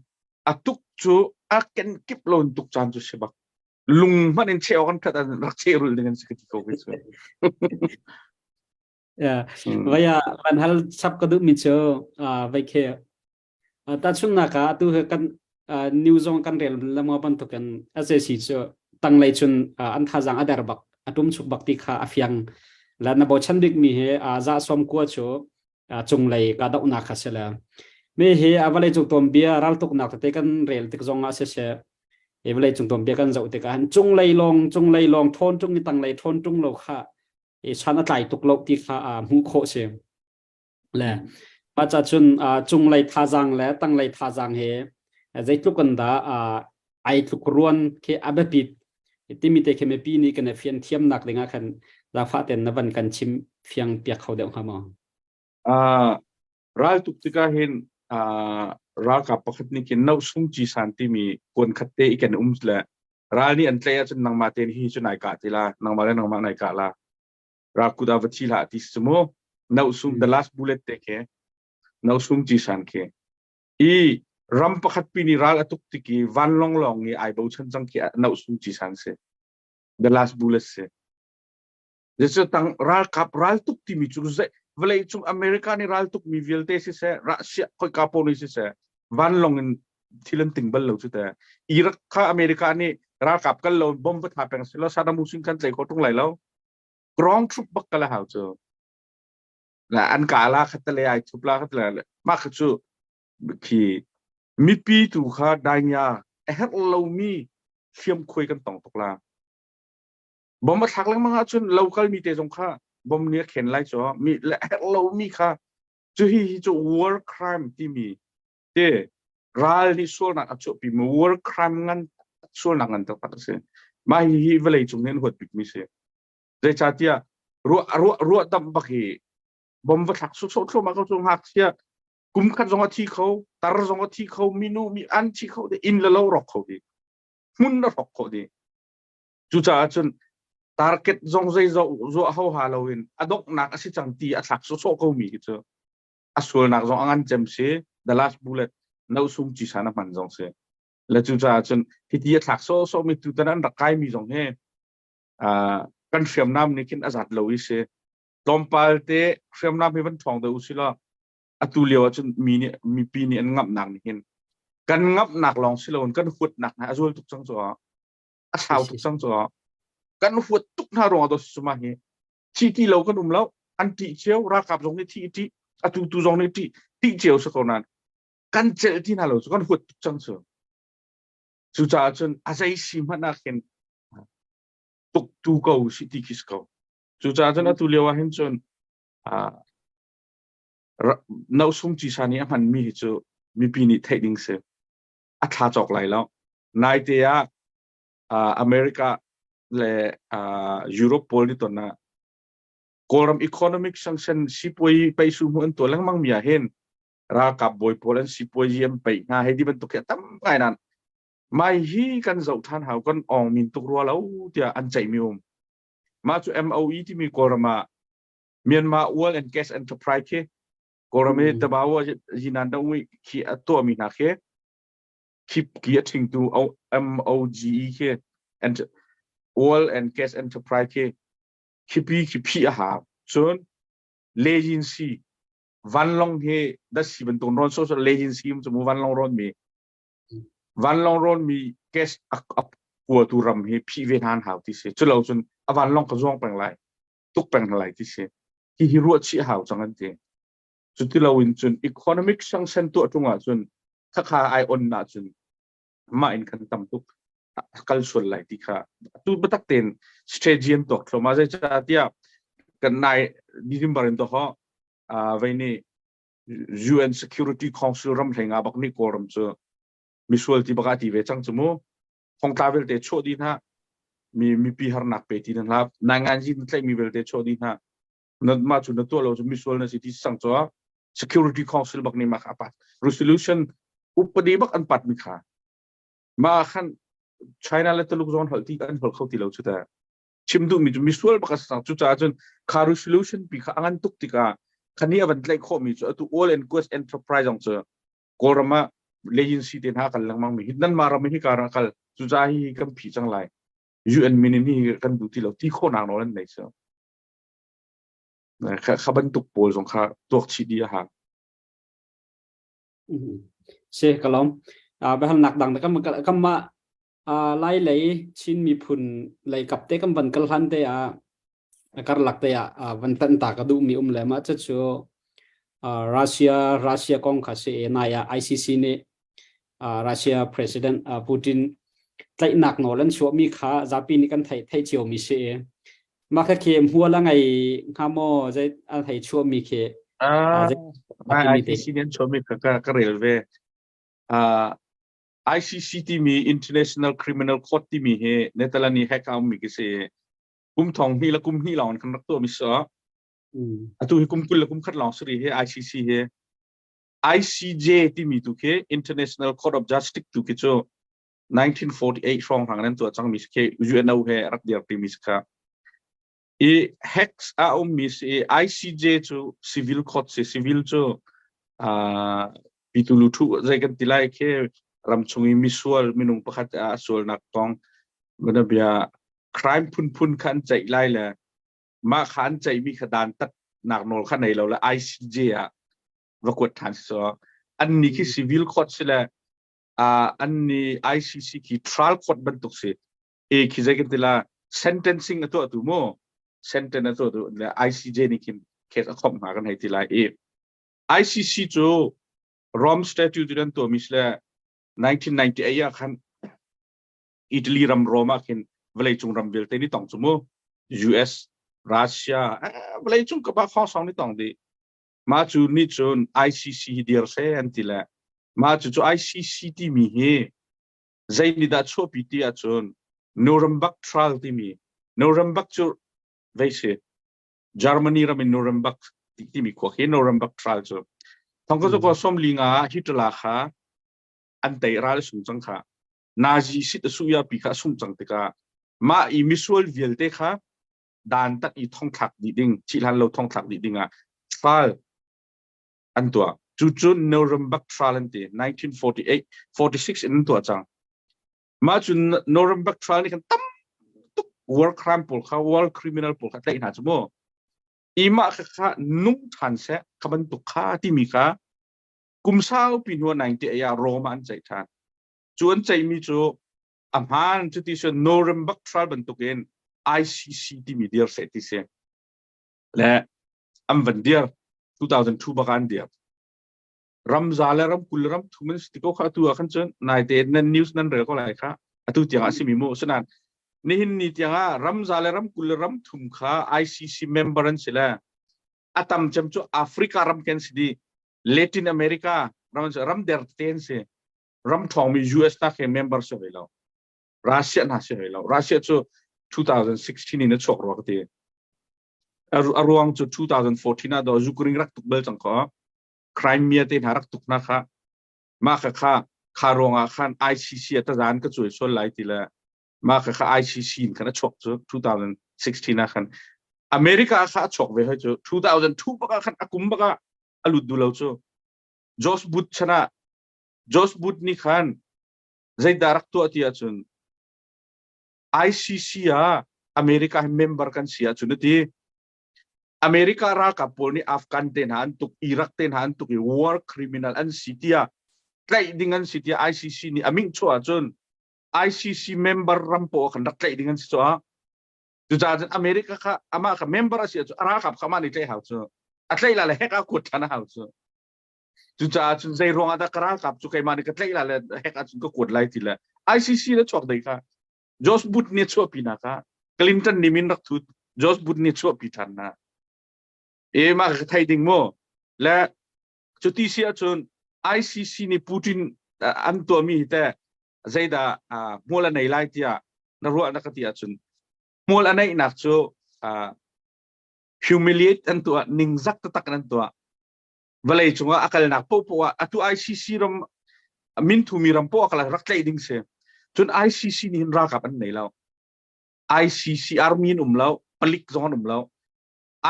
atuk chu a ken kip lon tuk chan chu se bak lung man en cheo kan khat an rak cherul dengan sekiti ko ke ya vaya ban hal sap ka du mi cho vai khe ta chun na ka tu kan new zong kan rel lama ban to kan ase si cho tang lai chun an tha jang adar bak atum chuk bak ti kha afyang la na bo chan dik mi he za som ko cho chung lai ka da una kha sela me he avale chuk tom bia ral tuk nak te kan rel tik zong ase se evale chung tom bia kan zau te kan chung lai long thon chung ni tang lai thon chung lo kha e chana tlai tuk lo ti kha mu kho se la pa cha chun chung lai tha jang la tang lai tha jang he zai tluk kan da ai tluk ruan ke abapit timite ke me pi ni kan fian thiam nak lenga khan da fa ten na van kan chim fiang pia khau de khama ral tuk tika hin ra ka pakhat ni kin no sung chi santi mi kon khatte ikan la ral ni an tle chun nang ma ten hi chun ai ka tila nang ma nai ka la ra ku da vachi la ti sumo no sung the last bullet te ke no sung chi san ke ram pakhat pi ni ral atuk tiki van long ni ai bo chen chang ki no sung chi san se the last bullet se jesu tang ral kap ral tuk ti mi chu ze vle chung america ni ral tuk mi vilte se russia koi ka poni se van long in thilen ting bal lo chu ta iraq kha america ni ral kap kal lo bom pa tha peng se lo sadam hussein kan tlei ko tung lai lo grong trup bak kala ha chu la an ka la khatle ai chup la khatle ma khachu ki mi pi tu kha danya het lo mi khiam khoi kan tong tok la bom ma thak lang ma chun local mi te jong kha bom nia khen lai cho mi la het lo mi kha chu hi chu war crime ti mi te ral ni sol na chu pi war crime ngan sol na ngan tak se ma hi vele chung nen hot pik mi se de cha tia ru dam ba ki bom va thak so ma ko chung hak sia kum khat jong thi kho tar jong thi kho minu mi an thi kho de in la lo rok kho di mun na rok kho di chu cha chun target jong zai zo ho ha loin adok nak asi chang ti a thak so ko mi chu asul nak jong angan chem se the last bullet no sum chi sana man jong se la chu cha chun ti ti thak so mi tu tan rak kai mi jong he kan fiam nam ni kin azat lo i se tompal te fiam nam hi ban thong de usila atu lewa chun mi pi ni an ngap nak ni hin kan ngap nak long silon kan hut nak na azul tuk chang cho a sao tuk chang cho kan hut tuk na ro do suma hi ti lo kan lo an ti cheu ra kap jong ni ti atu tu jong ni ti cheu sa ko nan kan chel ti na lo kan hut tuk chang cho chu cha chun a sai si ma na ken tuk tu ko si ti kis ko chu cha chun atu lewa hin chun no sung chi sani aman mi chu mi pi ni thading se a tha chok lai lo nai te america le europe pol ni ton na koram economic sanction sipoi pai su mon to lang mang mia hen ra ka boy polan sipoi yem pai na he di ban to ke tam ngai nan mai hi kan zau than hau kan ong min tuk ro lo tia an chai mi ma chu MOE ti mi korama Myanmar Oil and Gas Enterprise ke korame tabawa jinan da wi ki ato mi na ke ki thing tu MOGE ke and oil and gas enterprise คิดอาหารส่วนเลจินซีวันลงเฮดัชชีเป็นตัวร้อนโซเลจินซีมันจะมูวันลงร้อนมีแก๊สกัวตูรำเฮพี่เวทานหาวที่เสจนเราจนวันลงกระจงแปลงไรตุกแปลงไรที่เสที่ฮิรัวชีหาวจังนั้นเองจนที่เราวินจนอีโคโนมิกสังเซนตัวตรงอ่ะจนถ้าขาไอออนน่ะจนมาอินกันตั้มตุกกัลส่วนไรที่ขาตัวบัตรเต็นสเตจีนตัวเรามาจะที่กันในดิจิมบารินตัวเขาวันนี้ UN Security Council รำแห่งอาบักนิโกรมจะมิสวลที่บักที่เวจังจมูกของทราเวลเตโชดีนะมีปีหานักเปตีนะครับนางานจีนใช้มีเวลเตโชดีนะนั่นมาจุดนั้นตัวเราจะมิสวลในสิทธิสังตัว Security Council บักนี้มาขับปัด Resolution อุปดีบักอันปัดมิขามาขัน China และตะลุกโซนหัลที่อันหัลเขาที่เราชุดแต่ชิมดูมีจุดมิสวลบักสังจุดจ้าจนคา Resolution ปีขาอันตุกติกาคันนี้วันไล่ข้อมีจุดตัว Oil and Gas Enterprise จังเจอกรมาเลจินซีเดนหากันลังมังมีนั่นมาเราไม่ให้การกันจุดใจกันผีจังไร UN มินิกันดูที่เราที่โคนางโนั่นไหนเสียนะข้าบรรทุกโพลสงข้าตัวชีดีฮะเช่ก็ลองไปหันหนักดังแต่ก็มาไล่เลยชินมีพุนไล่กับเตะกันวันกันทันเตะการหลักเตะวันตันตากระดูมีเลยมาจะชัวรัสเซียกองข้าเสียนาย ICC เนี่ยรัสเซีย President ปูตินไต่หนักหน่อยแล้วชัวมีข้าจะปีนี้กันไทยเชียวมีเสียมาแค่เข็มหัวละไงข้ามอจะไทยชัวมีเขICC เนี่ยชัวมีก็เร็วเว้ICC ที่มี International Criminal Court ที่มีเฮเนเธอร์แลนด์นี่แฮกเอามีกี่เสียกุมทองนี่และกุมนี่เราคันรักตัวมิสร์ตัวกุมกุลและกุมขัดลองสุริเฮ ICC เฮ ICJ ที่มีตุกเฮ International Court of Justice ตุกเฮโจ1948ช่องทางนั้นตัวจังมิสเฮ UN เอาเฮรักเดียร์ที่มิสค่ะhex mis ICJ โจ civil court เซ civil โจปิตุลุทุใจกันทีไรแค่รำชงมิสวลมินุงประคัตส่วนนักต้องมันจะเป็นcrime พุ่นขันใจไล่เลยมาขันใจมีขดานตัดหนักโนขันไหนเราละ ICJ ว่ากดฐานสออันนี้คือ civil court ใช่ไหมอันนี้ ICC คือ trial court บรรทุกเสียคือใจกันทีละ sentencing ตัวโม่ sentence ตัวและ ICJ นี่คือเคสข้อมากันให้ทีละICC โจ Rome Statute นั่นตัวมิสเลย1998ขันอิตาลีรำโรมาขึ้นเวลาจงรำเวลเตนี่ต้องสมมติ US รัสเซียเวลาจงกับข้อสองนี่ต้องดีมาจูนี่จน ICC เดียร์เซนติละมาจู ICC ที่มีเฮใจนี่ดัชโชปิติอาจนนูรัมบักทรัลที่มีนูรัมบักจูเวสเยอรมนีรำเป็นนูรัมบักที่มีขวาเฮนูรัมบักทรัลจูทั้งก็จะก็สมลิงาฮิตลาค่ะอันเตอร์ราลสุนจังค่ะนาซีสิตสุยาปีค่ะสุ่มจังติกามาอีมิสวลเวลเตค่ะด่านตัดอีท่องถักดีดิ้งชิลันเราท่องถักดีดิ้งทรัลอันตัวจุนนูรัมบักทรัลอันที่1948 46อันตัวจังมาจุนนูรัมบักทรัลนี่กันตั้มตุก war crime พวกเขา war criminal พวกเขาได้หนาจุโมอีมาค่ะนุ่งทันเสะขบันตุกข้าที่มีค่ะกุมเศร้าปีนัว90โรมันใจทานจวนใจมีจูอำฮันจุดที่สุดโนรัมบักทรัลบรรทุกเอง ICC ที่มีเดียร์เสร็จที่เสียและอันวันเดียร์2002บักันเดียร์รำซาเลรำกุลรำทุกมันสติโกข้าตัวขันจนนายเตนนั่นนิวส์นั่นเรื่องอะไรค่ะตัวที่อาศิมิโมฉะนั้นนี่หินนี่ที่รำซาเลรำกุลรำทุมข้า ICC member นั่นสิละอาตามจำจูแอฟริการำเคนสิดีLatin America รำเดอร์เทนเซรำทองมี US นักเมมเบอร์เสียไปแล้วรัสเซียน่าเสียไปแล้วรัสเซียจู2016นี่ชกรัวกันทีรวงจู2014น่ะดอยูเครนรักตุกเบลจังก็ครามเมียเตนหารักตุกนะคะมาค่ะคารองขัน ICC ตะจานก็ช่วยส่วนหลายทีละมาค่ะ ICC กันชกจู2016นะคันอเมริกาค่ะชกไปให้จู2002ปะกันอากุมปะกันอลุดดูแล้วจูจอสบุตชนะจอสบุตนี่ขันใจดารักตัวที่อาจารย์ ICC อเมริกาเมมเบอร์กันเสียจุดที่อเมริการากับพวกนี้อัฟกันเตนหันตุกอิรักเตนหันตุกวอร์คริมินัลอันสิทธิาใกล้ดิ่งอันสิทธิ ICC นี่อามิงชัวจน ICC เมมเบอร์รัมโปกันรักใกล้ดิ่งอันสิชัวจุดจ้าจนอเมริกาค่ะอามาค่ะเมมเบอร์เสียจุรากับขามาในใจหาวชัวอัตไลละเลยให้กับกดทันหาวชัวจุดจ้าจนใจรวงอัตกรากับจุกไอมาในกัตไลละเลยให้กับจุดก็กดไล่ทีละ ICC แล้วชอบได้ค่ะจอสบุตเนี่ยชัวปีนะค่ะคลินตันนิมินรักทุดจอสบุตเนี่ยชัวปีทันนะมาไทยดิ่งโมและจุดที่เสียจน ICC นี่ปูตินอันตัวมีแต่ใจดามัวละในไล่ที่นรัวนักที่จนมัวละในนักโจhumiliate อันตัวนิ่งซักตักนั่นตัวเวลาจงว่าอักลนักพวกอัตุ ICC รำมินทูมีรำพวกอักลรักใจดิ่งเสียจน ICC นี่รักกับอันไหนแล้ว ICC อาร์มีนแล้วผลิตจอนแล้ว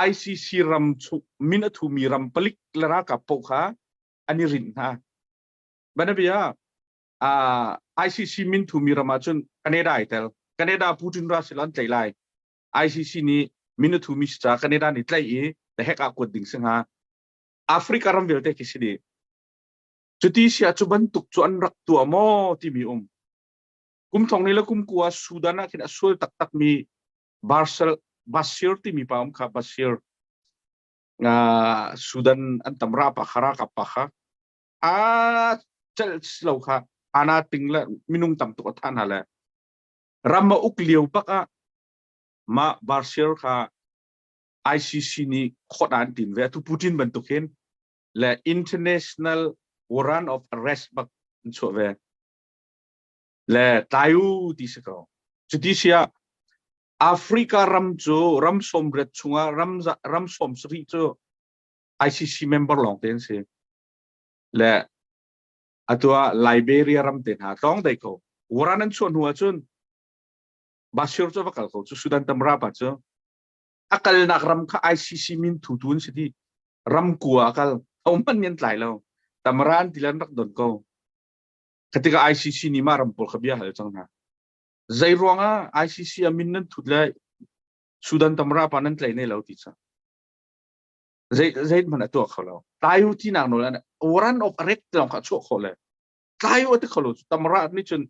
ICC รำมินทูมีรำผลิตละรักกับพวกเขาอันนี้รินฮะบันเบียICC มินทูมีรำมาจนแคนาดาแต่แคนาดาพูดถึงรัสเซียใจไล่ ICC นี่มินทูมีสตาแคนาดานี่ใจแต่ให้กับกดดิ่งซึ่งฮะแอฟริการำเวลเตคิสดีจุดที่เสียจุบันตุกจวนรักตัวโมที่มีกุมทองนี่แล้วกุมกัวสุดานะคิดส่วนตักมีบาซิลที่มีปามค่ะบาซิลสุดานอันตำราปะคารากับปะค่ะเจ้าสโลค่ะอานาติงละมินุงตำตัวท่านอะไรรำมาอุกเลียวปะมาบาซิลค่ะ ICC นี่ขดอันตินเวทุปูตินบรรทุกเห็นและ international warrant of arrest บักชัวเวและตายูที่สกอจุดที่เสียแอฟริการำโจรำสมเร็จชงรำสมสริโจ ICC member ลองเต็นเสียและตัวไลบีเรียรำเต็นหาต้องได้เขาวารันชวนหัวจนบาซิลโจวักเขาจุดสุดอันตำราปัจจุอักลนักรำค่ะ ICC มินทุนสิที่รำกัวอักลเอามันยันไหลแล้วตำรานที่เล่นรักโดนเขาketika ICC นี่มารำปอลขบียาเลยจังนะใจรวงICC มินนั้นทุดเลยสุดอันตำราปานันไหลในเหล่าที่จ้ะใจมันตัวเขาแล้วตายอยู่ที่นั่งโน่นนะวรันออฟเรกต์ลองขัดชั่วเขาเลยตายอยู่ที่เขาเลยตำรานี่จน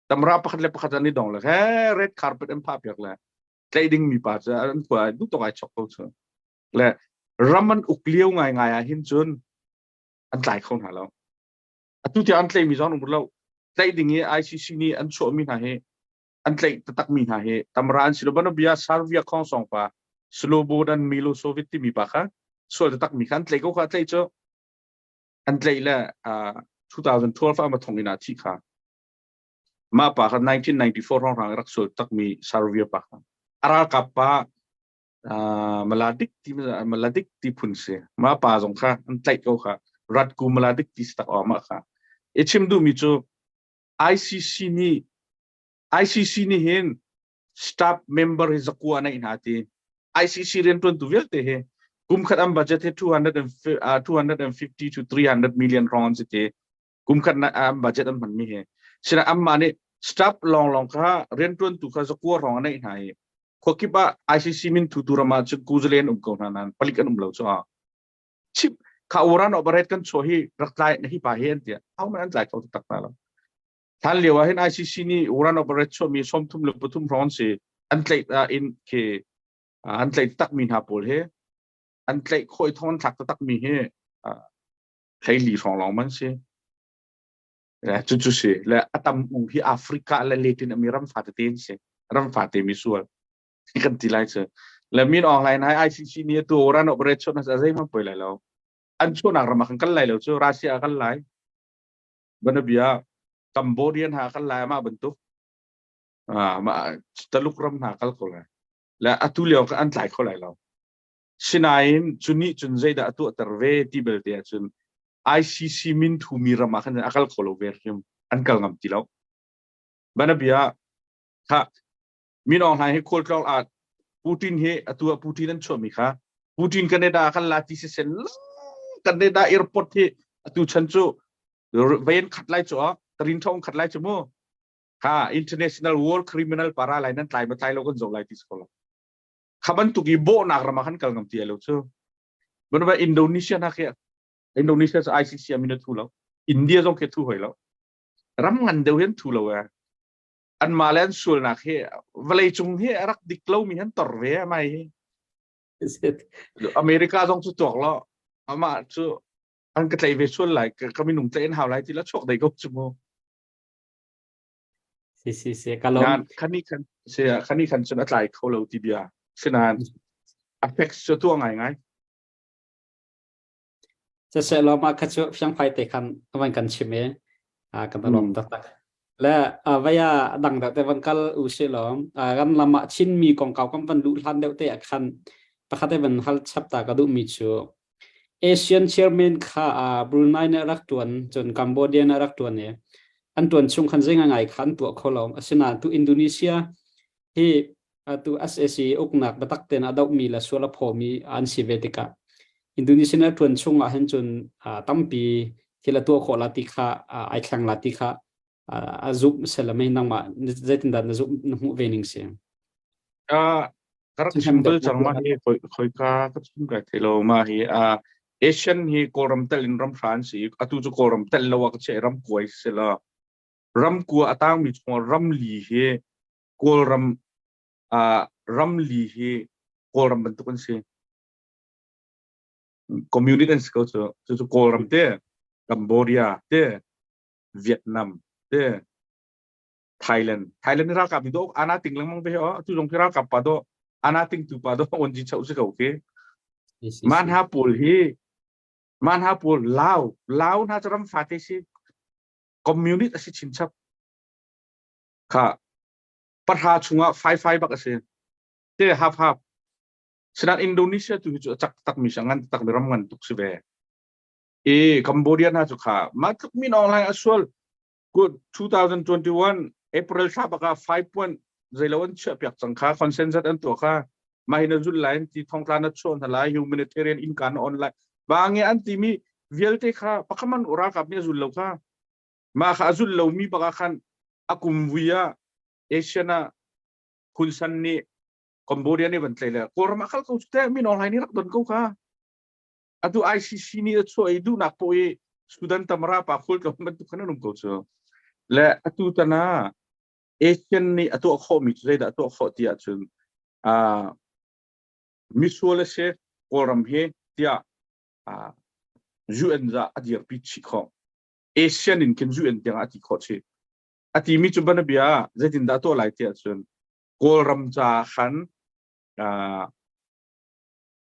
ตำราประคัดเล็บประคัดนี่ดองเลยเรดคาร์เปตเอ็มพาเปียกเลยtrading มีป่ะจ้ะอันกว่าดูตัวไอ้ช็อกเขาจ้ะและรามันอุกเลี้ยวง่ายหินจนอันไหลเขาหาแล้วทุกที่อันไหลมีจอนอุบเราtradingนี้ ICC นี่อันชั่วมีหาเหอันไหลตักมีหาเหตำราอันสิลบันเบียซาร์เวียคองสองป่ะสโลโบดันมิโลโซวิตที่มีป่ะค่ะส่วนตักมีขันไหลก็ขัดไหลจ้ะอันไหลละ2012มาทงอินาทีค่ะมาป่ะค่ะ1994ห้องรักส่วนตักมีซาร์เวียป่ะค่ะอารากับป่ะmaladik ti punse ma pa zong kha an tlai ko kha rat ku maladik ti sta ma kha echim du mi chu ICC ni hen staff member is ku ana in hati ICC ren tun tu vel te he kum khat am budget he 250 to 300 million rounds te kum khat na am budget am man mi he sina am mane staff long kha ren tun tu kha ku rong ana in hai ko kiba ICC min tutura ma chu kuzlen ko nan palikan lo cho chip ka oran operate kan so hi raklai nahi pa hen tia au man lai ko tak na lo than lewa hen ICC ni oran operate so mi som thum lo putum ron se an tlai in ke an tlai tak min ha pol he an tlai khoi thon thak tak mi he khai li rong long man se la chu se la atam ung hi Africa la Latin America fa te ten se ram fa te mi sualกันทีไรเจอแล้วมีออนไลน์ให้ ICC เนี่ยตัวรันออเปอเรชั่นอะไรมันไปเลยแล้วอันช่วงนักรำมันกันไหลแล้วช่วงรัสเซียกันไหลบันเบียกัมพูเดียนหากันไหลมาบรรทุกมาตะลุกรำหากันก็เลยและอัตุเลียวก็อันไหลเขาไหลแล้วสินายจุนี้จุนใจดะตัวตะเวที่เบลเดียจุน ICC มินทูมีรำมากันอักลเขาโลเวอร์คิมอันกัลงำทีแล้วบันเบียถ้ามีน้องให้โคลด์อาดปูตินเฮตัวปูตินนั้นชอบมีค่ะปูตินกันได้กันลาติเซนกันได้แอร์พอร์ตเฮตัวฉันจู่เวนขัดไล่จ่อตรินทองขัดไล่จ่อโม ค่ะ international war criminal para อะไรนั้นตายมาตายเราก็จบไล่ที่สกอลขับันตุกีโบนักรำคันกัลกัมเตียเราเชื่อบันว่าอินโดนีเซียนักเอินโดนีเซียจะ ICC มินทูแล้วอินเดียต้องเกทูหอยแล้วรำงันเดียวเห็นทูแล้วอันมาเลนส่วนนักเวลาจงรักดิกเลามีเห็นตอร์เวะไหมอเมริกาต้องจุดจอกแล้วอามาจุอันก็ใจเวชวนไหลก็มีหนุ่มเต้นหาวไหลที่ละชกได้ก็ชั่วโมง si kalau งานคันนี้คันเสียคันนี้คันจนอะไรเขาเราทีเดียวฉะนั้น affect ตัวไงไง sesuai lama kacu yang pai tekan kawan kan cime kan lom takและว่าดังแต่วันกัลอุเชลอมกันลำชินมีกองเก่ากันวันดูทันเดียวแต่คันประคัตเป็นฮัลชับตากระดูมีชัวเอเชียนเชียร์แมนค่ะบรูไนเนี่ยรักตัวนจนกัมพูชาเนี่ยรักตัวเนี่ยอันตัวช่วงคันเซ็งไงคันตัวเขาลอมฉะนั้นตัวอินโดนีเซียที่ตัว SSC อุกนักบัตักเตนอดอกมีละส่วนละพอมีอันสิเวติกาอินโดนีเซียเนี่ยตัวช่วงเห็นจนตั้มปีที่ละตัวขอลาติกาไอแข่งลาติกาazub selama ini nama zaitin dan azub nemu wening sih. Karena simpel jangan mahi koi ka ketemu gak telo mahi Asian hi koram tel in ram France atu jo koram tel lawa ke ram kuai sela ram ku atang mi chmo ram li he koram ram li he koram bentukun sih community dan sekau jo koram te Cambodia te Vietnam Thailand ni rakap itu anak tinggal mang beho tu jong rakap pado anak ting tu pado onji chau se kau ke manhapul lao na jaram fate si community asi chinchap kha parha chunga 5 bak ase te half senan Indonesia tu ju chak tak misangan tak miram ngan tuk sibe Cambodia na chu kha matuk min online aswal good 2021 April sabaka 5.01 chapyak changkha consensus an to kha mahina jul line ti thongklana chon thala humanitarian in kan online bange an ti mi velte kha pakaman ura kap ne jul lo kha ma kha jul lo mi baka khan akum via asiana kunsan ni Cambodia ni ban tlela korma khal ko te min online ni rak don ko kha atu ICC ni cho idu nak po Sudan tamara pa khul ka man tu kana num ko choและตัวตนาเอเชียนนี่ตัวข้อมิตรได้ตัวข้อที่อาจจะมิสวลเชกอรัมเฮที่UN จะอดีตพิชิตของเอเชียนนี่กัน UN ที่อาจจะข้อเชอาทิมิจุบันเบียจะติดดตัวหลายที่อาจจะกอรัมจะขัน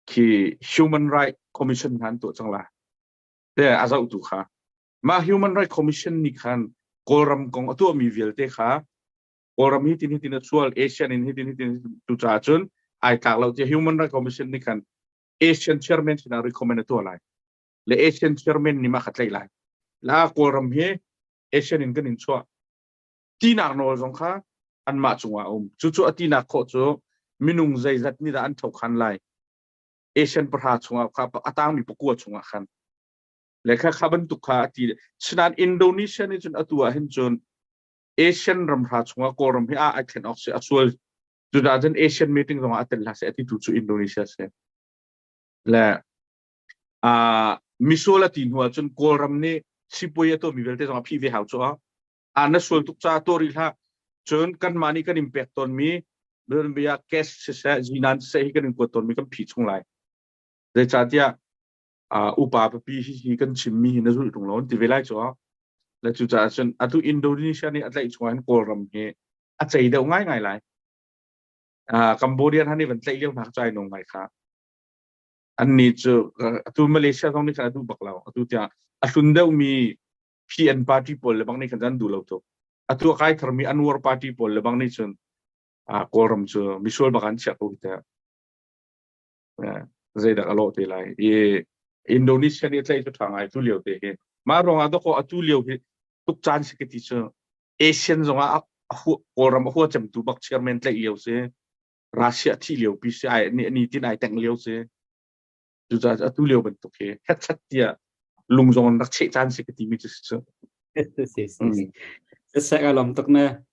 ที่ Human Rights Commission หันตัวจังละแต่อาจจะอุตุค่ะมา Human Rights Commission นี่ขันkoram kong atu mi velte kha koram hi tin actual Asian in hi tin tu cha chun ai tak lo che human rights commission ni kan Asian chairman sina recommend to lai le Asian chairman ni ma khatlai lai la koram hi Asian in kan in chwa tinak no jong kha an ma chunga chu atina kho chu minung zai zat ni da an thok khan lai Asian pra chunga kha atang mi pokua chunga khan le kha khaban tu kha ti chinan Indonesia ni chun atua hin chun Asian ram pha chunga koram hi I can ox actual 2000 Asian meeting zong atel la se ati tu chu Indonesia se le misola tin huwa chun koram ni sipoya to mi velte zong phi ve hau chu ana sol tu cha to ri ha chun kan mani kan impact on mi ber bia cash se jinan se hi kan ko ton mi kan phi chung lai de cha tia upa pi hi kan chimmi na zu tung lon ti velai cho la chu cha chen atu Indonesia ni atlai chuan koram he a chei deu ngai lai Cambodia hani ban tlai leu nak chai nong mai kha an ni chu atu Malaysia song ni kha atu baklau atu tia asun deu mi PN party pol le bang ni kan jan du lo to atu kai thermi Anwar party pol le bang ni chun koram chu misol bakan cha ko ta zaida alo te lai Indonesia ni tlai chu thang ai tu leo te he ma ronga do ko atu leo he tuk chan se ke ti chu Asian zonga koram ho chem tu bak chairman tlai leo se Russia thi leo pi se ai ni tin ai teng leo se tu cha atu leo ben to ke het chat tia lung zong nak che chan se ke ti mi chu Saya kalau untuk na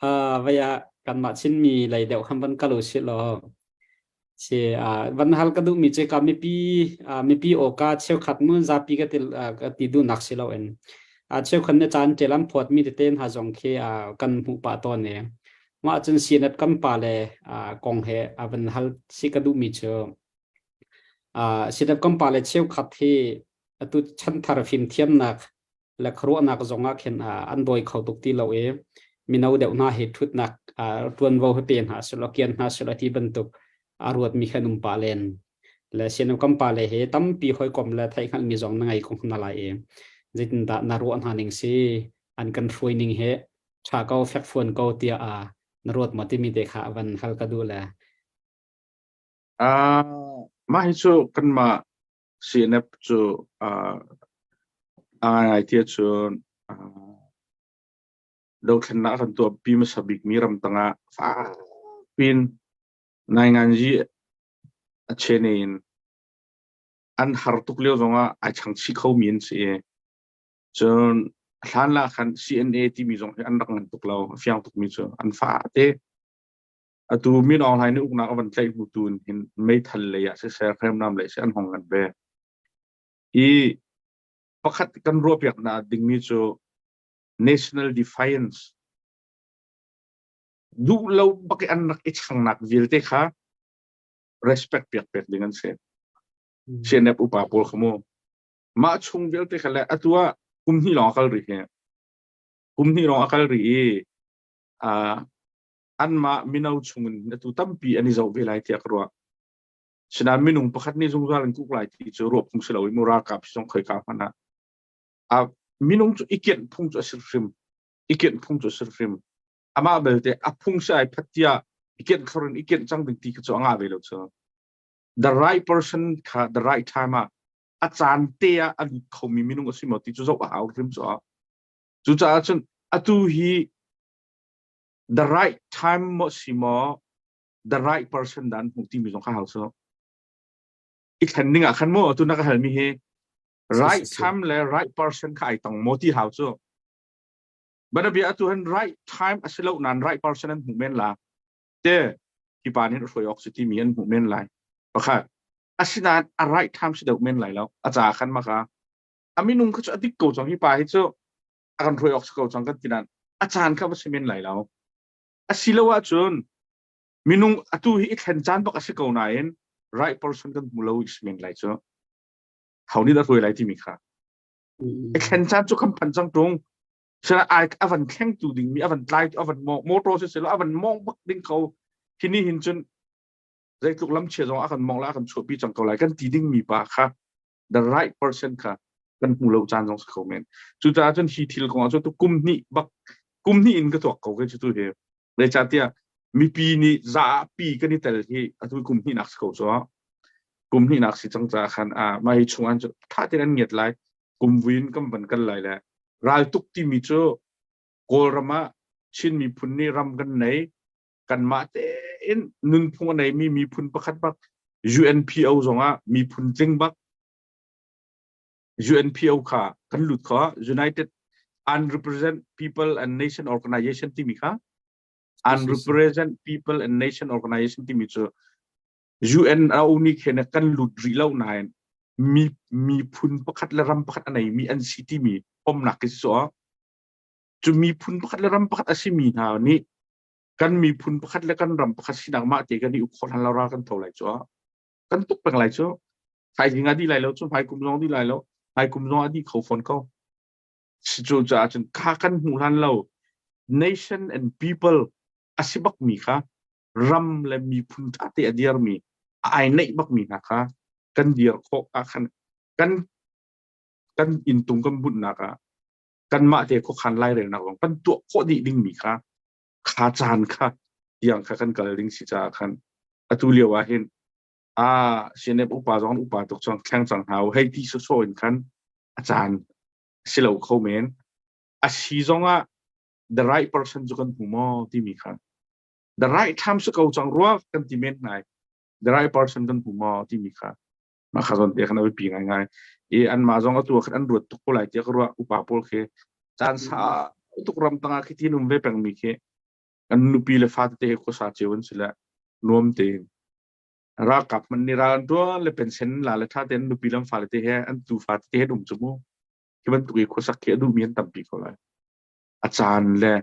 vaya kan ma chin mi lai deuh kham ban kalu si lo che van hal ka du mi che ka mi pi o ka cheu khat mun za pi ka til ka ti du nak si lo en cheu khan ne chan telam phot mi te ten ha jong khe kan hu pa to ne ma chen sinat kam pa le kong he van hal si ka du mi che sinat kam pa le cheu khat he tu chan thar phim thiam nak la khro nak zonga khen an doi khau tuk ti lo e minau deuh na he thut nak tuan vo he pen ha solo kian na solo ti bentuk arwat mi khanum pa len la sinam kam pa le he tam pi hoi kom la thai khal mi zong na ngai kong na la e zitin da na ro an haning si an kan ning he cha kau fek phone kau tia na rot ma ti mi te kha van hal ka du la ma hi chu kan ma CNF chu ai tia chu do khan na kan to pi ma sabik mi ram tanga fa pin nai ngan ji a chenin an har tuk leo zonga a chang chi khau min se chon hlan la khan CNA ti mi zong an rak ngan tuk lo fiang tuk mi chu an fa te atu min online uk na van tlai bu tun hin mei thal le ya se share khem nam le se an hong an be I pakhat kan ro piak na ding mi chu national defiance du lo baki an nak ich khang nak vil te kha respect piak piak dengan se CNF upa pol khamo ma chung vil te khala atua kumni long akal ri he kumni long akal ri an ma minau chungun atu tampi ani zo velai tiak ro sina minung pakhat ni zung zalan kuk lai ti chu ro phung selawi mura ka pisong khoi ka phana minung chu iket phung chu sirfim iket phung chu sirfim ama belte aphung sai phatia iket kharon iket chang ding ti chu anga velo chu the right person kha the right time a chan te an khomi minung asimo ti chu zo a out rim chu cha chun atu hi the right time mo simo the right person dan mukti mi jong kha hauso ik handing a khan mo tu na ka hal mi he right time le right person kha ai tong mo ti hauso bana bi atu han right time asilo nan right person an humen la te ki panin roi oxygen mi an humen lai pakha asina a right time si deuh men lai lo acha khan ma ka aminung kha chu adik ko chong hi pa hi chu akan roi oxygen ko chong kan tinan achan kha ba simen lai lo asilawa chun minung atu hi ithen chan bak asiko nain right person kan mulo ismen lai chu hauni da roi lai ti mi kha ithen chan chu kam pan chang tung sera ai avan kheng tu ding mi avan tlai avan motor se selo avan mong bak ding ko kini hin chun zai tuk lam che jong akan mong la akan chu pi chang ko lai kan ti ding mi pa kha the right person kha kan mulo chan jong se komen chu ta chun hi thil ko chu tu kum ni in ka to ko ke chu tu he le cha tia mi pi ni za pi kan ni tel hi atu kum ni nak ko cho kum ni nak si chang cha khan mai chuan chu tha te an nget lai kum win kam ban kan lai la ral tuk ti mi chu kol rama chin mi phun ni ram kan nei kan ma te in nun phung nei mi phun pakhat bak UNPO zonga mi phun jing bak UNPO kha kan lut kha United Unrepresented People and Nation Organization ti mi kha Unrepresented People and Nation Organization ti mi chu UN auni khena kan lut ri lo nain mi phun pakhat la ram pakhat anai mi an city mi om nak ki so chu mi phun pakhat la ram pakhat asimi na ni kan mi phun pakhat la kan ram pakhat sinang ma te kan ni ukhon han la ra kan tholai chu kan tuk pang lai chu phai jinga di lai lo chu phai kum jong di lai lo phai kum jong adi khau phone ko chu cha chen kha kan hu han lo nation and people asibak mi kha ram le mi phun ta te adiar mi ai nei bak mi na kha kan dir kho a khan kan in tung kan bun na ka kan ma te kho khan lai re na ko kan tu kho di ding mi kha kha chan kha yang kha kan kal ding si cha khan atu lewa hin CNF upa jong upa tok chang khang chang hau hei ti so in khan achan silo kho men a si zonga the right person ju kan humo ti mi kha the right time so ko chang ro kan ti men nai the right person kan humo ti mi kha ma kha zon te khana pi ngai ngai an ma jong atu khan an rut tuk ko lai te ro upa pol khe chan sa tuk ram tanga khitin ve pang mi khe อันนุปีเลฟาเตะก็สาเจวันสิละนวมเตงรักกับมันนี่รันตัวเลยเป็นเซนลาเลท่าเต้นนุปีลำฟาเตะอันตูฟาเตะดุมจมูกที่มันตุยก็สักเกดูมีอันตั้มปีเขาเลยอาจารย์เลย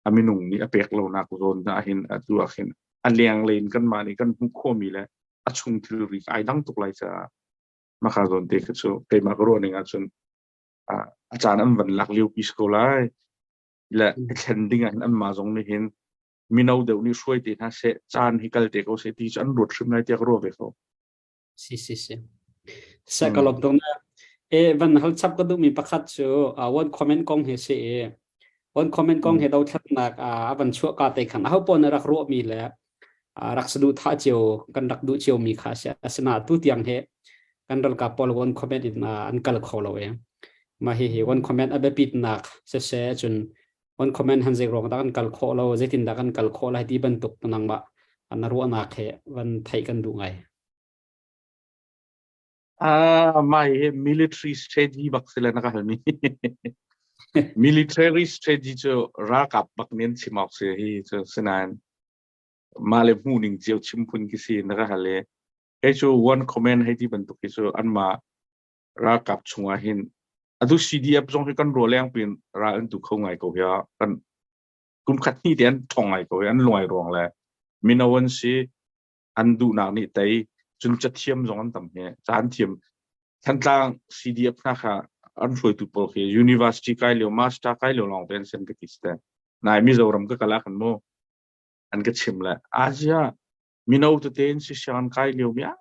อามินุงนี่อเปกเรานักโดนนะเห็นตัวเห็นอันเลียงเลนกันมานี่กันมุขโคมีเลยอาชุงทิลริกไอ้ดังตุกไลจะมาขาโดนเด็กก็เกิดมากรัวหนึ่งอาจารย์อันวันหลักเลี้ยวพิสโกไลและเทนดิ้งอันมาจงไม่เห็นมีนาเดี๋ยวนี้ช่วยตีนะเสจานฮิกัลเตโกเสตีจันรวดชิมในเตียกรัวไปเขา si si si sa kalom tong na van hal chap ka du mi pakhat chu one comment kong he se one comment kong he do that nak van chu ka te khan ha pon rak ro mi le rak sadu tha chiu kan rak du chiu mi kha sia asna tu tiang he kan dal ka pol one comment in an kal kholo e ma hi one comment abe pit nak se se chun one comment han je rong da kan kal kholo zetin da kan kal kholo hi ti ban tuk nang ba an ro nak he van thai kan du ngai my military strategy baksila nakahalmi military strategy cho rakap baknen chimok se hi cho senan male muning jeu chimpun kisi nakahale he cho one comment he ti bantuk ki so anma rakap chunga hin adu CDF jong kan roleng pin ra an tu khongai ko ya kan kum khat ni den thongai ko an loi rong la minawan si andu na ni tai chun cha thiam jong an tam he chan thiam than tlang CDF na kha an roi tu pol he university kai lo master kai lo long pen sen ka kiste nai mi zoram ka kala khan mo an ka chim la asia minau tu ten si shan kai lo ya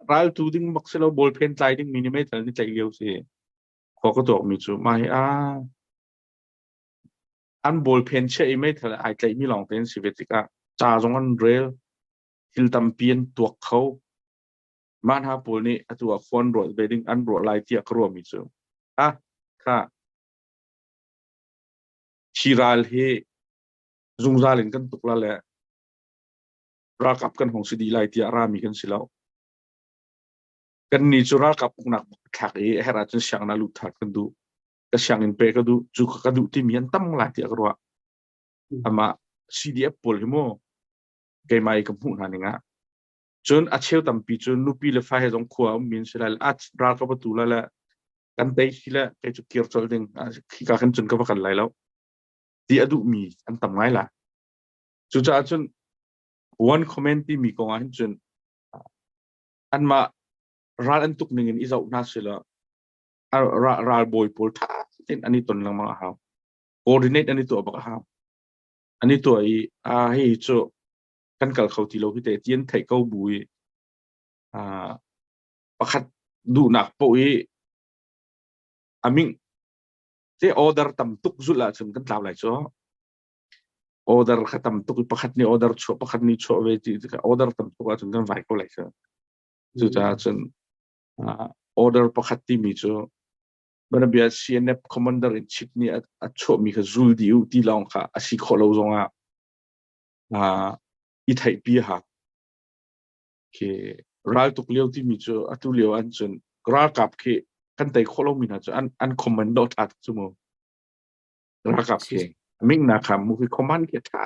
ral tu ding makselo ball pen tai ding minimate ni tai lo si ko ko to mi chu mai an ball pen che i mai thal ai tai mi long pen si vetika cha jong an rel hil tam pian tuak khau man ha pol ni atua khon ro bedding an ro lai tia kro mi chu kha chiral he zungzalin kan tukla le rakap kan hong sidi lai tia ra mi kan silau kan ni chu rakap nak thak e hera chen siang na lu thak kan du ka siang in pe ka du chu ka du ti mian tam la tia kro ama CDF pol himo ke mai ka mu na ninga chun a cheu tam pi chun nupi le fa he jong khua min silal at ra ka ba tu la kan dei sila ke chu kir chol ding khi ka khan chun ka ba kan lai lo ti adu mi an tam ngai la chu cha chun one comment ti mi ko an chun an ma ral an tuk ning in izau na sila ral boy pol tha tin ani ton lang ma ha coordinate ani to ba ha ani to ai hi chu kan kal khauti lo hi te tien thai ko bui pakhat du nak po aming te order tam tuk zula chum kan tlaw lai cho order khatam tuk pakhat ni order cho pakhat ni cho ve ti order tam tuk chum kan vai ko lai cho chu cha chun order pakhat ti mi cho bana bia CNF commander in chief ni a cho mi kha zul diu ti long kha asi kholo zonga i thai pi ha ke ral tuk leo ti mi cho atu leo an chun gra kap ke kan tai kholo mi na cho an commando that chu mo gra kap ke ming na kham mu ki command ke tha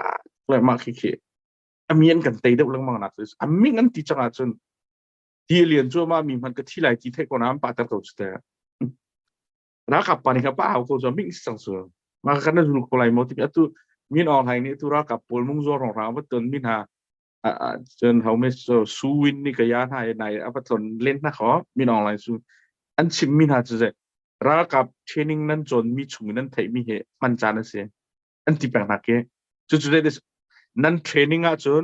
le ma ki amien kan tai deuh lang mang na chu aming an ti changa chun ti lian chu ma mi man ka thi lai ti thai ko nam pa tar ko chu te ra kap pa ni ka pa au ko cho ming sang su ma kan na zul ko lai mo ti atu min on hai ni tu ra kap pol mung zo rong ra wa ton min haจนเขาไม่สู้วินนี่ก็ยาไทยในอัปทนเล่นนะเขามีน้องอะไรสู้อันชิมมีหาจุดเลยรักกับเทรนนิ่งนั้นจนมีชุ่มนั้นไทยมีเหตุมันจานเสียอันที่แปลงนักเก็จุดเลยนั้นเทรนนิ่งอ่ะจน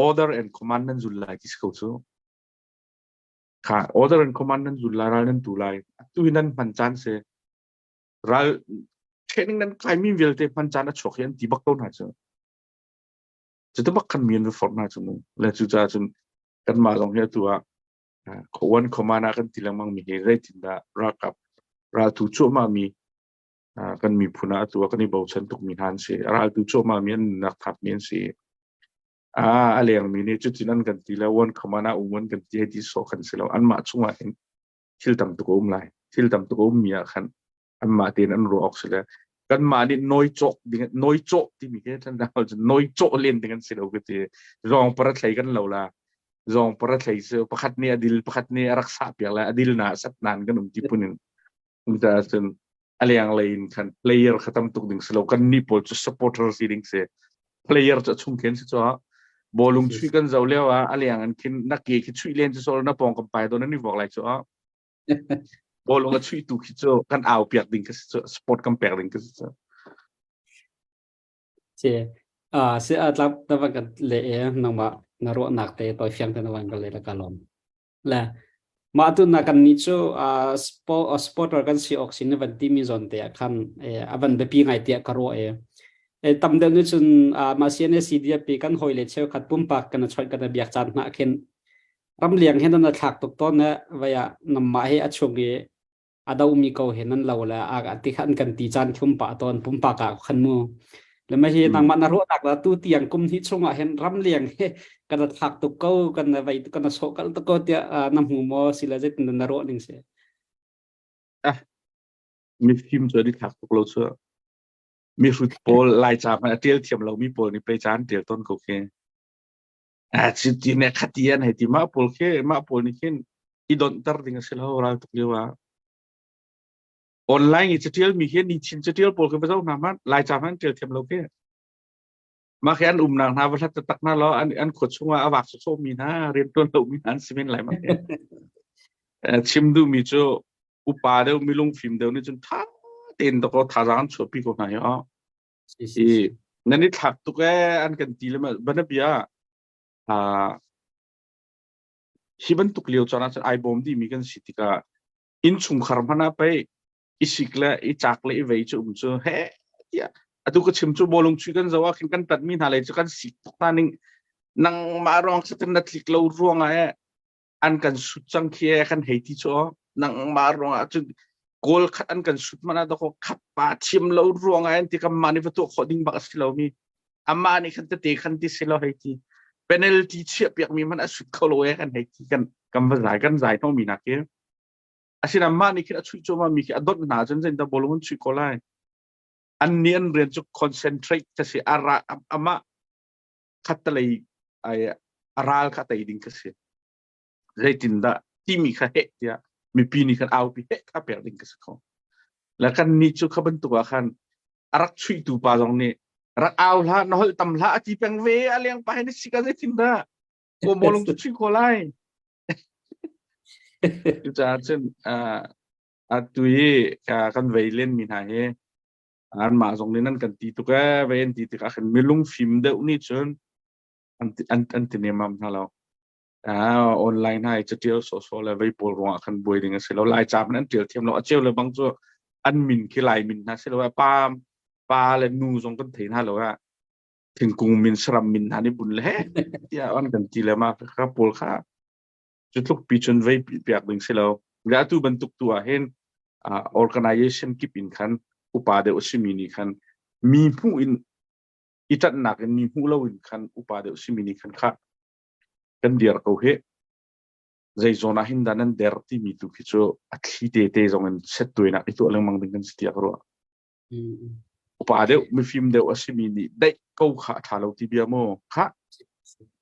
order and command นั้นจุดเลยที่เขาสู้ค่ะ order and command นั้นจุดเลยนั้นตุเลยตุยนั้นมันจานเสียรักเทรนนิ่งนั้นใครมีเวลเตมันจานนั้นฉกยันที่บักต้นหาจุดจะต้องบักกันมีนฟอร์นาจุนและจุดจ้าจุนกันมาลงเฮตัวขวันขมานากันทีละมังมีเฮเรตินดารักกับราตุโจมามีกันมีพุนาตัวกันนี่บอกฉันตุกมีฮันเสียราตุโจมามีนักทับมีนเสียอะไรอย่างมีนี่จุดที่นั่นกันทีละวันขมานาวันกันที่ให้ที่โซกันเสียแล้วอันมาช่วงทิลตัมตุกอุ้มไลทิลตัมตุกอุ้มมีอ่ะขันอันมาเตียนอันรู้ออกเสียแล้ว กันมาดิน้อยโจดิ่งน้อยโจที่มีแค่ท่านเราจะน้อยโจเล่นdenganสิเราก็จะรองประเทศกันเราละรองประเทศเสือประคัดเนี่ยดิลประคัดเนี่ยรักษาเปียละดิลน่ะสัตนานกันที่ปุ่นมันจะเป็นอะไรอย่างไรกัน player ขัดตั้มตุกดิ่งสิเรากันนี่พอจะ supporter สิดิ่งเสีย player จะชุ่มเข็นสิจ้าบอลลงช่วยกันเจ้าเลี้ยวอะไรอย่างนั้นคิดนักเกะคิดช่วยเล่นจะโซลนับปองกันไปตอนนั้นนี่บอกอะไรจ้าบอลลงก็ช่วยตุกคิดจ้ากันเอาเปียกดิ่งก็สิจ้าสปอร์ตกันเปียกดิ่งก็สิจ้าเจเสียรับตะวันกันเลยน้องมานรกหนักเตะต่อยเฟียงตะวันกันเลยละกันลมและมาตุนักกันนิจูสปอร์ตกันซีออกซินวันที่มีจนเตะคันวันเดปีไงเตะกระโรตำเดิมนี่จนมาเซียนเนี่ยซีดีปีกันหอยเลเชลขัดปุ่มปากกันช่วยกันเบียกจันนักเข็นรำเลียงเห็นนั่นถักตุกต้นเนี่ยว่านำมาให้อัชงเกอดาวมีเขาเห็นนั่นเราละอากาศที่ขันกันตีจันคุมปะตอนปุ่มปากขันมือแล้วไม่ใช่นางมันนรกตักละตู้เตียงกุมที่ชงเห็นรำเลียงกันถักตุกเขากันไปกันโศกันตะโกเตียนำหูมอสิละเจ็ดนรกหนึ่งเสียมีฟิล์มจะได้ถักตุกเราเชื่อมีฟุตบอลลายจามเตียลเทียมเรามีบอลนี่ไปจานเตียลต้นก็แค่จุดที่เนี่ยขัดเตียนให้ที่มาบอลแค่มาบอลนี่แค่อีดอนตร์ดิ่งเสร็จแล้วเราตุกเรียกว่าออนไลน์อีกเตียลมีแค่นิชินเตียลบอลคือไปเจ้าหน้ามันลายจามนั้นเตียลเทียมเราแค่มาแค่อันนางนาวัฒนตักน่าล้ออันขดช่วงว่าอวักโซมีนะเรียนต้นเรามีอันสิเป็นไรมั้งชิมดูมีโจอุปาเดียวมีลงฟิล์มเดียวนี่จนท่าเต้นตะโกท่าจานชอบพี่คนไหนอ๋อนั่นนี่ถักตุกอันกันตีเลยมั้ยบันเบียฮิบันตุกเลียวจานะไอบอมดีมีกันสิทธิกาอินชุมขารมันไปอิสิกละอิจักละอิเวจูมจูเฮ้ยอะตุกชิมจูบอลงช่วยกันจะว่าคินกันตัดมีอะไรจะกันสิตุกตานิงนังมารองสถานที่เราร่วงไงอันกันสุดจังเคียกันเฮติจ้อนังมารองจุดกอลขัดอันกันสุดมันอะก็ขัดปาชิมเราร่วงไงที่กันมานี่ประตูขอดิ้งบักสิเรามีอามานี่ขันจะเตะขันที่สิเราเฮติpenalty เชียบอยากมีมันสุดเขาเลยกันให้กันภาษากันใจต้องมีนักเก็ตอาชีพนั้นนี่คิดว่าช่วยโจมามีคิดว่าดอนหนาจนจะอินทบอลมันช่วยเขาเลยอันนี้อันเรียนจุด concentrate จะสิอาระอามาขัดเลยไอ้อาราลขัดเลยดิ้งก็สิใจตินดาที่มีข้าเหตุยามีปีนี้กันเอาปีเหตุข้าเปลี่ยนดิ้งก็สิเขาแล้วกันนี่จุดข้าบรรทุกกันอารักช่วยตัวปาตรงนี้รักเอาละน้อยตำละที่เป็นเวอะไรyang pahen sih kan saya cinta gua bolong tuh sih kolai itu aja atui kan veilen minhahe an masong ninan kan titu ka vein titu ka kan milung film de uni chun anti nemam halau online hai chatil so la vei pol ro kan boi ding se lo lai chap nan til thiam lo acheu le bang chu an min khi lai min na se lo pamปลาเลยนูทรงกันเถียนฮะหรอว่าถึงกรุงมินสลัมมินฮันนี่บุญเลยที่อันกันจีเลยมาครับปอลค่ะจุดทุกปีจนไว้เปียกดึงเสร็จแล้วแล้วตัวบรรทุกตัวเห็นorganization กิบอินคันอุปาเดอชิมินีคันมีผู้อินอิจัดหนักมีผู้เล่าอินคันอุปาเดอชิมินีคันค่ะกันเดียร์เขาเหใจโซนาหินดานันเดอร์ที่มีตุกิโจอัดที่เตะจงเงินเซตตัวนักอีตัวเรื่องมังดึงกันสติอารัวอุปาเดียวมีฟิล์มเดียวอาชิมินีได้กู้ขาถ่ายเราทีเบียโม่ค่ะ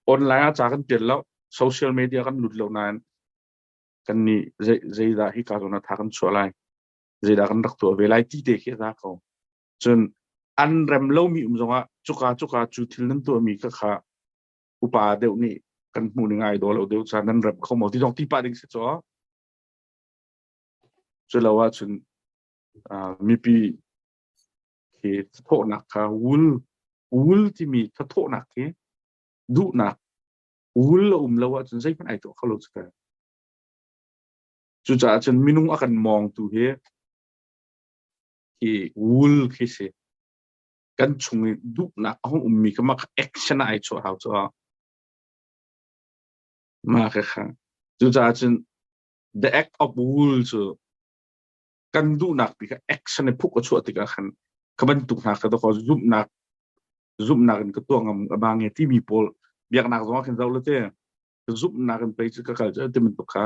ออนไลน์อาจารย์กันเปลี่ยนแล้วโซเชียลมีเดียกันหลุดแล้วนานกันนี่ใจได้ที่การนั้นทางกันชัวร์ไลใจได้กันรักตัวเวลาที่เด็กที่รักเขาจนอันเริ่มเล่ามีจงว่าจุกาจุดที่นั้นตัวมีก็ค่ะอุปาเดียวนี่กันมูนึงไงโดนเราเดียวจานนั้นเริ่มเข้ามาที่ตรงที่ป่าดิ่งเสียจ้ะจนเราว่าจนมีปีโทษหนักค่ะวุ้ลที่มีถ้าโทษหนักเนี่ยดุหนักวุ้ลแล้วว่าจนใช่เป็นไอตัวเขารู้สึกจุดจนมินุ่งอาการมองตัวเฮที่วุ้ลคือสิกันชงดุหนักห้องมีก็มาแอคชั่นไอชัวเขาชัวมาค่ะจุดจน the act of wool ชัวกันดุหนักปีก็แอคชั่นในพวกก็ชัวติดกันขบันตุกหนักก็ต้องขอซุ่มหนักกันก็ตัวงบางอย่างที่มีโพลเบียกหนักสมมติเห็นเราเลยเจ้ซุ่มหนักกันไปจะก็จะที่มันตุกขา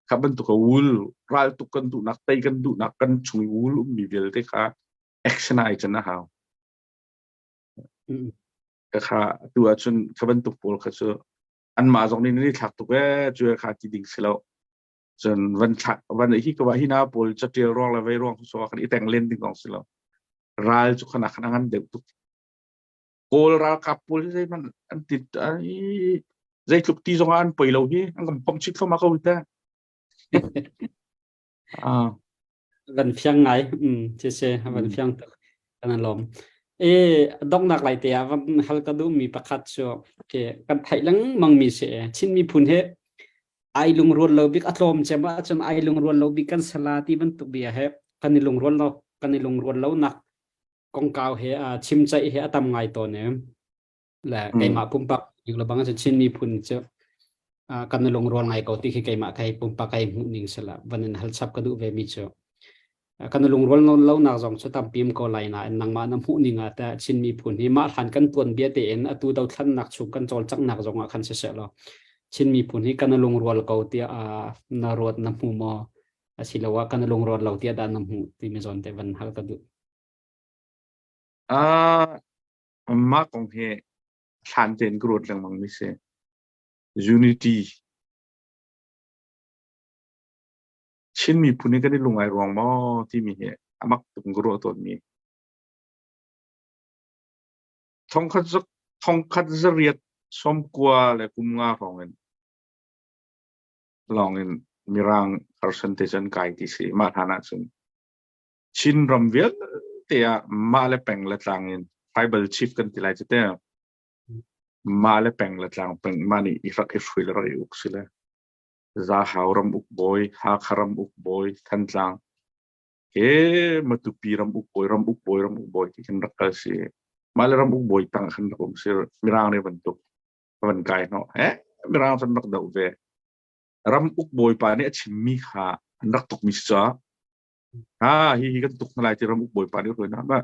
ขบันตุกวูลรายตุกกันตุกหนักไตกันตุกหนักกันช่วยวูลมีเวลเตค่ะ action ไอ้จันนะฮาว อืม ก็ค่ะตัวจนขบันตุกปูลก็จะอันมาตรงนี้นี่ถักตุกช่วยค่ะที่ดิ่งสิแล้วจนวันที่ก็ว่าที่น้าปูลจะเจอร้องแล้วไว้ร้องทุกส่วนกันอีแต่งเล่นดิ่งของสิแล้วรายจุกขนาดนั้นเด็กตุกโกลรากับปูลใช่มันอันติดไอ้ใจทุกที่ตรงนั้นไปแล้วนี่อันก็ผมชิดเข้ามาเขาแต่อ่า วันเพียงไงเจวันเพียงตึกกันลมดอกนักไหลเตียวันฮัลกดูมีประคัดชัวกันไทยลังมังมีเสชินมีพุนเฮไอลุงรวนเราบิกอัตลมเจมาจนไอลุงรวนเราบิกันสลาที่มันตุกเบียเฮกันนี่ลุงรวนเรานักกองกาวเฮชิมใจเฮอตามไงตัวเนี่ยแหละไก่มาปุ่มปักอยู่ระบังจะชินมีพุนเจกันนี่ลุงรวนไงเขาที่ไก่มาไก่ปุ่มปักไก่มุนิงสละวันนั้นฮัลซับกระดูเวมิเจกันลุงรวนเราหนักจงจะทำพิมก็ไลน่ะนังมาน้ำหูนิงแต่ชินมีผลที่มาทันกันตัวเบียเตนตัวดาวทันหนักชุกกันจอลจักหนักจงคันเสียแล้วชินมีผลที่กันลุงรวนเขาเตียนารวดน้ำหูมอสิลว่ากันลุงรวนเราเตียดานน้ำหูที่มีจอนแต่วันฮัลกระดูมาของเฮชันเจนกรวดเรื่องมังมิเซ unity ชินมีพูนี่ก็ได้ลงไอรองมอที่มีเหตุมักตุงกรัวตัวมีทองคัดจะเรียดสมกว่าและกุมงาของเงินลองเงินมีราง percentage ไกที่สิมาฐานะซึ่งชินรำเวียนเตียมาเลแปงละจางเงิน tribal chief กันที่ไรจะเตียมาเลแปงละจางเป็นมานี่อีฟักเอฟวิลอะไรอุกสิเลยจะหารำอุกบอยหาคารำอุกบอยทันจังมาตุปีรำอุกบอยที่กันรักกันสิมาเลยรำอุกบอยตั้งขันผมสิมีรางในบรรทุกมันไกลเนาะมีรางสันนักดาวเวรำอุกบอยป่านนี้ชิมมีค่ะนักตุกมิสจ้าฮีกันตุกอะไรที่รำอุกบอยป่านนี้เลยนะว่า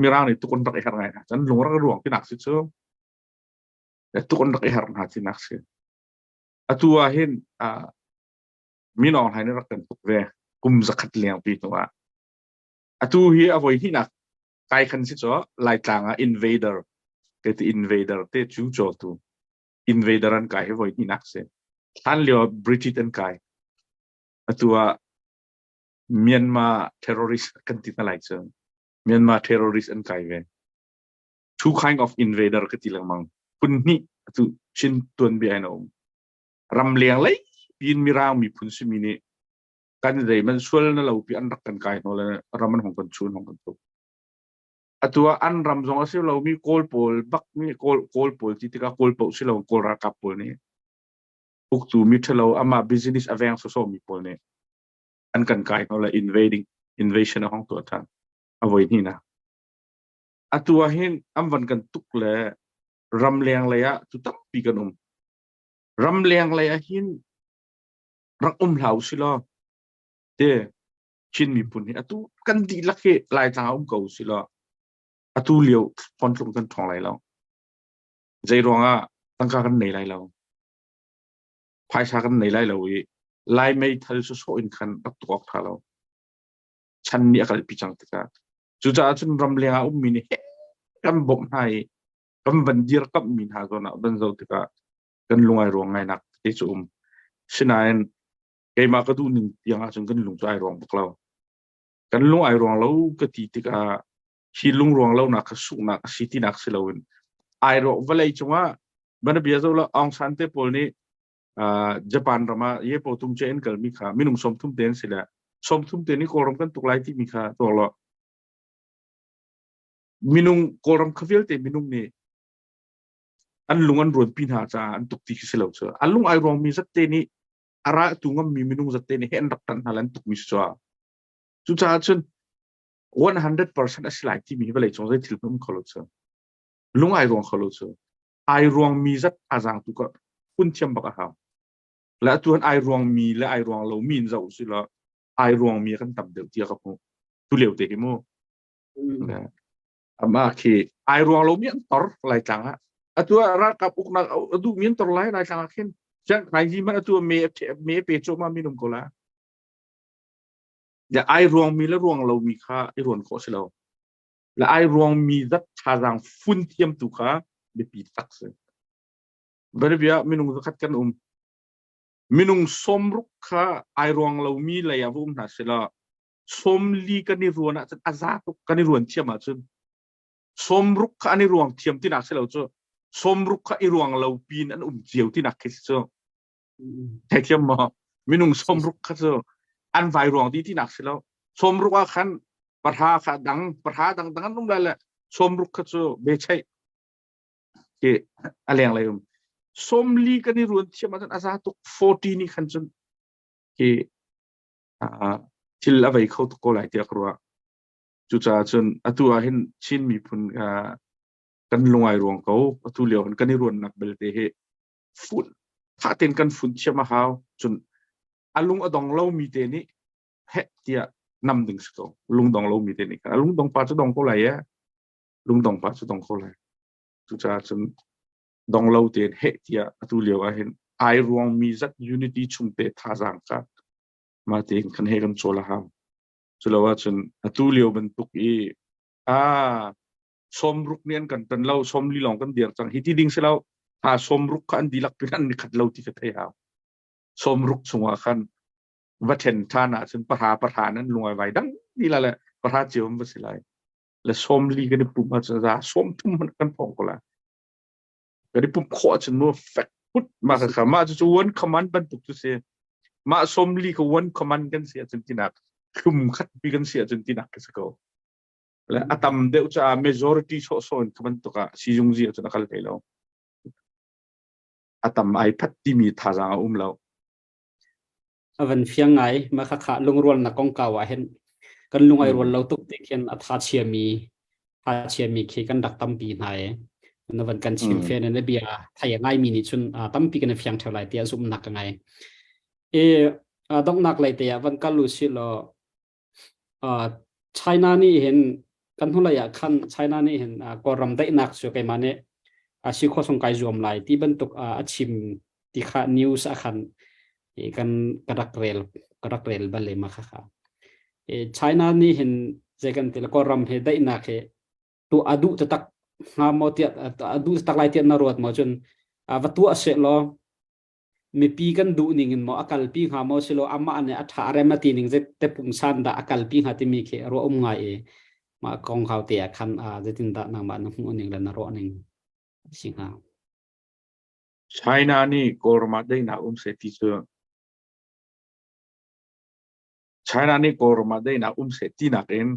มีรางนี่ตุกคนรักไอ้หางไงนะฉันหลงรักหลวงที่หนักสิเชื่อแต่ตุกคนรักไอ้หางหาที่หนักสิตัวเห็นมีน้องให้รักกันตุกเวกุมสักขัดเลี้ยงปีตัวตัวเฮียเอาไว้ที่นักไกลขันสิจ้าลายจางinvader เกิด invader เตจูโจตู invader อันไกลเอาไว้ที่นักเสียท่านเรียกว่า British อันไกลตัวเมียนมา terrorist กันที่อะไรเชิงเมียนมา terrorist อันไกลเว two kind of invader กันที่ละมังคุณนี่ตัวชินตัวนเบียนอมรำเลียงเลยปีนมีราวมีพุนซิมินีกันเลยมันช่วยนั่นเราปีอันรักกันไกลนั่นเลยรำมันของกันชุนของกันตุกตัวอันรำสองสิ่งเรามีโกลโปลบักมีโกลโปลที่ติกาโกลโปลสิ่งเราโกลรักกับโปลนี่อุกตูมีเท่าเราอามา business advance โซมีโปลนี่อันกันไกลนั่นเลย invasion ของตัวท่านเอาไว้นี่นะตัวเห็นอันวันกันตุกเลยรำเลียงเลยตุตั้งปีกันรำเลียงเลยหินรักเหลาสิล่ะเด้ชินมีปุ่นนี่ตุกันดีลักเหลายทางเก่าสิล่ะตุเลี้ยวพอนตรงกันทองไหลแล้วใจร้องตั้งกันไหนไหลแล้วภายชากันไหนไหลแล้วไล่ไม่ทันสุดโซ่อินคันตักตัวท่าแล้วฉันนี่อาการพิจังติกาจุดจ้าจนรำเลียงมินิกันบ่มให้กันบันดีรักกับมินหาตัวน่ะบันเจ้าติกากันลงไอรองไงนักที่จุ่มฉะนั้นไอ้มาก็ดูหนึ่งยังอาจจะกันลงใจรองพวกเรากันลงไอรองแล้วก็ตีติกาชีลงรองแล้วนักสุนักสิที่นักสิเราไอรองเวลาจังว่าบันเบียร์เราองซันเตปอลนี่ญี่ปุ่นรามาเย่ปอทุ่มเจนกันมีค่ะมินุ่งสมทุ่มเดนสิละสมทุ่มเดนนี่โกรมกันตุกไลที่มีค่ะตัวเรามินุ่งโกรมขวิลเตมินุ่งนี่อันลุงอันรวนปีนหาจาอันตุกที่สิเราเจออันลุงไอรองมีสัตเตนี่อะไรตุงมีมินุ่งสัตเตนี่เห็นรักกันฮัลันตุกมิสจ้าจุดจ้าจน100%สิไลที่มีเวลาจงใจทิลปุ่มขลุ่เจอลุงไอรองขลุ่เจอไอรองมีสัตอาจารย์ตุกคุณเทียมบักฮาวและตัวไอรองมีและไอรองเรามีนจะอุสิละไอรองมีกันตับเดียวที่กับผมตุเลียวเตะมั้งนะมาคือไอรองเรามีอันต่อหลายจังตัวรักกับอุกนักดูมีอันต่อหลายจังขึ้นจังใครที่มันตัวเมย์เปโจมามีนุ่มก็ละอย่าไอรองมีและรองเรามีค่าไอรองโคสิเรา และไอรวงมีดัดทารังฟุ้นเทียมตุค่ะเดปีตักเซบริเวณมินุงขัดกันมินุงสมรุกค่ะไอรวงเรามีเลยอะวุ่มนะเสละสมลีกันในรวนอ่ะจะอาซาตุกันในรวนเทียมอ่ะจนสมรุกค่ะในรวงเทียมที่นักเสละจ้ะสมรุกค่ะไอรวงเราปีนอันเจียวที่นักคิดจ้ะแต่เทียมมามินุงสมรุกค่ะจ้ะอันไวรวงที่นักเสละสมรุกว่าขันประธาค่ะดังประธาดังดังนั่นนั่นแหละสมรุกค่ะจ้ะเบชัยเกอะไรอย่างไรสมลีกันในรวนเทียมอันอาซาตุ40นี่ขันจนเกทิลเอาไว้เขาตุกโกไลเตียกรัวจุดจ้าจนอตัวเห็นชินมีพุนกันลงไอรวงเขาอตัวเลี้ยวกันในรวนนักเบลเตเหฝุ่นถ้าเต็นกันฝุ่นเชื่อมาหาวจนอลุงอดองเล่ามีเตนี่เฮเตียนำดึงสกลุงดองเล่ามีเตนี่กันลุงดองป้าจะดองเขาไหลอะลุงดองป้าจะดองเขาไหลจุดจ้าจนดองเล่าเตนเฮเตียอตัวเลี้ยวเห็นไอรวงมีจัดยูนิตี้ชุมเตท่าจังกันมาเตนคันเฮกันโซลาหาวสุลว่าจนอตัวเลี้ยวเป็นตุกสมรุกเนียนกันเป็นเราสมลีลองกันเดียร์จังฮิตที่ดิ่งเสเราสมรุกกันดีลักเป็นอันนี้ขัดเราที่กระเทียมสมรุกสงฆ์ขันวัดเห็นท่านะจนประธานนั้นลงไว้ดังนี่แหละประธานเจียวมันสิไลและสมลีกันในปุ่มอาจจะสมทุ่มมันกันพองก็ละกันในปุ่มข้อจนมัวแฟกพุทมาค่ะมาจะวนคอมมานด์บรรทุกตัวเสียมาสมลีก็วนคอมมานด์กันเสียจนที่นักคุมขัดปีกันเสียจนที่นักก็สกอและอาตมเดวจะ majority โซนคำนั้นตัวก็ซีจงจีจะนักเลี้ยแล้วอาตมไอพัดที่มีท่าทางเราวันเฟียงไงมาค่ะลุงรวนนักกองเก่าเห็นกันลุงไอรวนเราตุกติเขียนอัฐาเชียมีเขียกันดักตั้มปีไหนนวันกันชิมเฟนในเบียไทยง่ายมีนิชุนตั้มปีกันในเฟียงเท่าไรเตียสุมนักไงต้องนักไรเตียวันกันรู้สิเราไชน่านี่เห็นกันทุกระยะขั้นไชน่านี่เห็นก็รำได้นักสุดไกมาเนี่ยชิโคสงไกจวมไหลที่บรรทุกชิมที่ข่าวนิวส์ขันกันกระดักเรลบัลเลยมาค่ะไชน่านี่เห็นใจกันที่ละก็รำเห็นได้นักเหตัวอดุจะตักหาโมเตียอดุจะตักไลเตียนนรวดมาจนวัตถุเสร็จแล้วมีปีกันดูนิ่งมออากาศปีหาโมเสโลอามาอันเนี่ยอัฐาเรมาตีนิ่งจะเตปุ่งสันดาอากาศปีหาที่มีเขรัวไงมากองเขาเตียคันจะตินดานางบ้านหัวนิ่งและนรวนิ่งสิงหาไชน่านี่ก็รมาได้นะเสติเจอไชน่านี่ก็รมาได้นะเสตินักเอง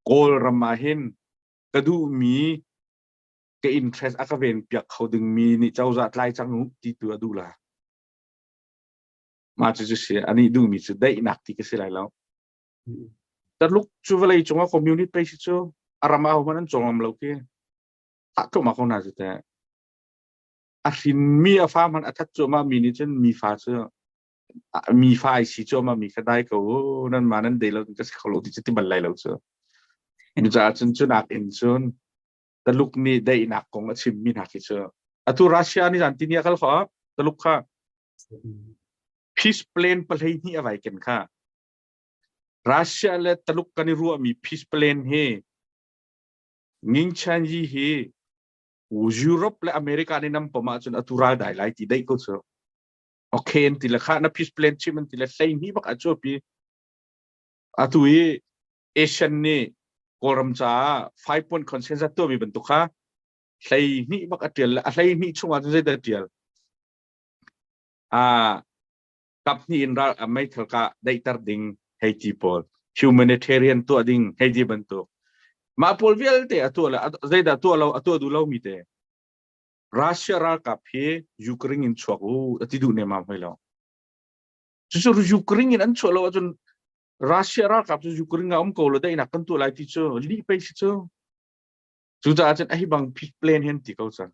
ก็รมาเห็นกระดูมีก็อินเทรสอาคาเวนเปียกเขาดึงมีนี่เจ้าจัดไล่จังหุที่ตัวดูละมาจะเสียอันนี้ดูมีจะได้นักที่ก็เสียแล้วแต่ลูกจูเวลัยจงว่าคอมมูนิตี้ไปสิเจ้าอารามเอามันนั่นจงมาเราเกี่ยถ้าก็มาคนน่าจะแต่อาทินมีอาฟ้ามันอาทัดจมามีนี่จนมีฟ้าเจ้ามีฟ้าสิจมามีก็ได้ก็นั่นมานั่นเดี๋ยวเราจะเขาเราที่จะที่บันไลเราเจ้ามันจะจนจนนักเอ็นจนแต่ลูกนี่ได้นักของชิมมีนักที่เจ้าตัวรัสเซียนี่จันทีนี้เขาขอแต่ลูกค่ะพีซเพลนประเทศนี้อะไรกันค่ะรัสเซียและตลุกกันรัวมีพีซเพลนเฮงิงชันจีเฮยุโรปและอเมริกาในนำประมาณจนอัตุราได้หลายที่ได้ก็เจอโอเคที่ละค่ะนับพีซเพลนชิมันที่ละใส่นี่บักอาจจะปีอัตุยเอเชียนนี่กอรัมจ้า5 point consensus ตัวมีบรรทุกค่ะใส่นี่บักอาเดียลอะไรนี่ช่วงวันจะได้เดียลกับนี่อินราไม่เท่ากับได้ตัดดิ่งให้จีบอล humanitarian ตัวดิ่งให้จีบันทุกมาพอลวิลเตะตัวละใจได้ตัวเราตัวดูเรามีเตะรัสเซียรักกับเฮยูเครนอินชัวกูที่ดูเนี่ยมาไม่แล้วจู่ๆยูเครนอินอันชัวเราจนรัสเซียรักกับยูเครนเอาก็เลยได้นักกันตัวหลายที่เจอลีไปสิเจอจู่ๆอาจจะไอ้บางพิสเพลนเห็นที่เขาสั่ง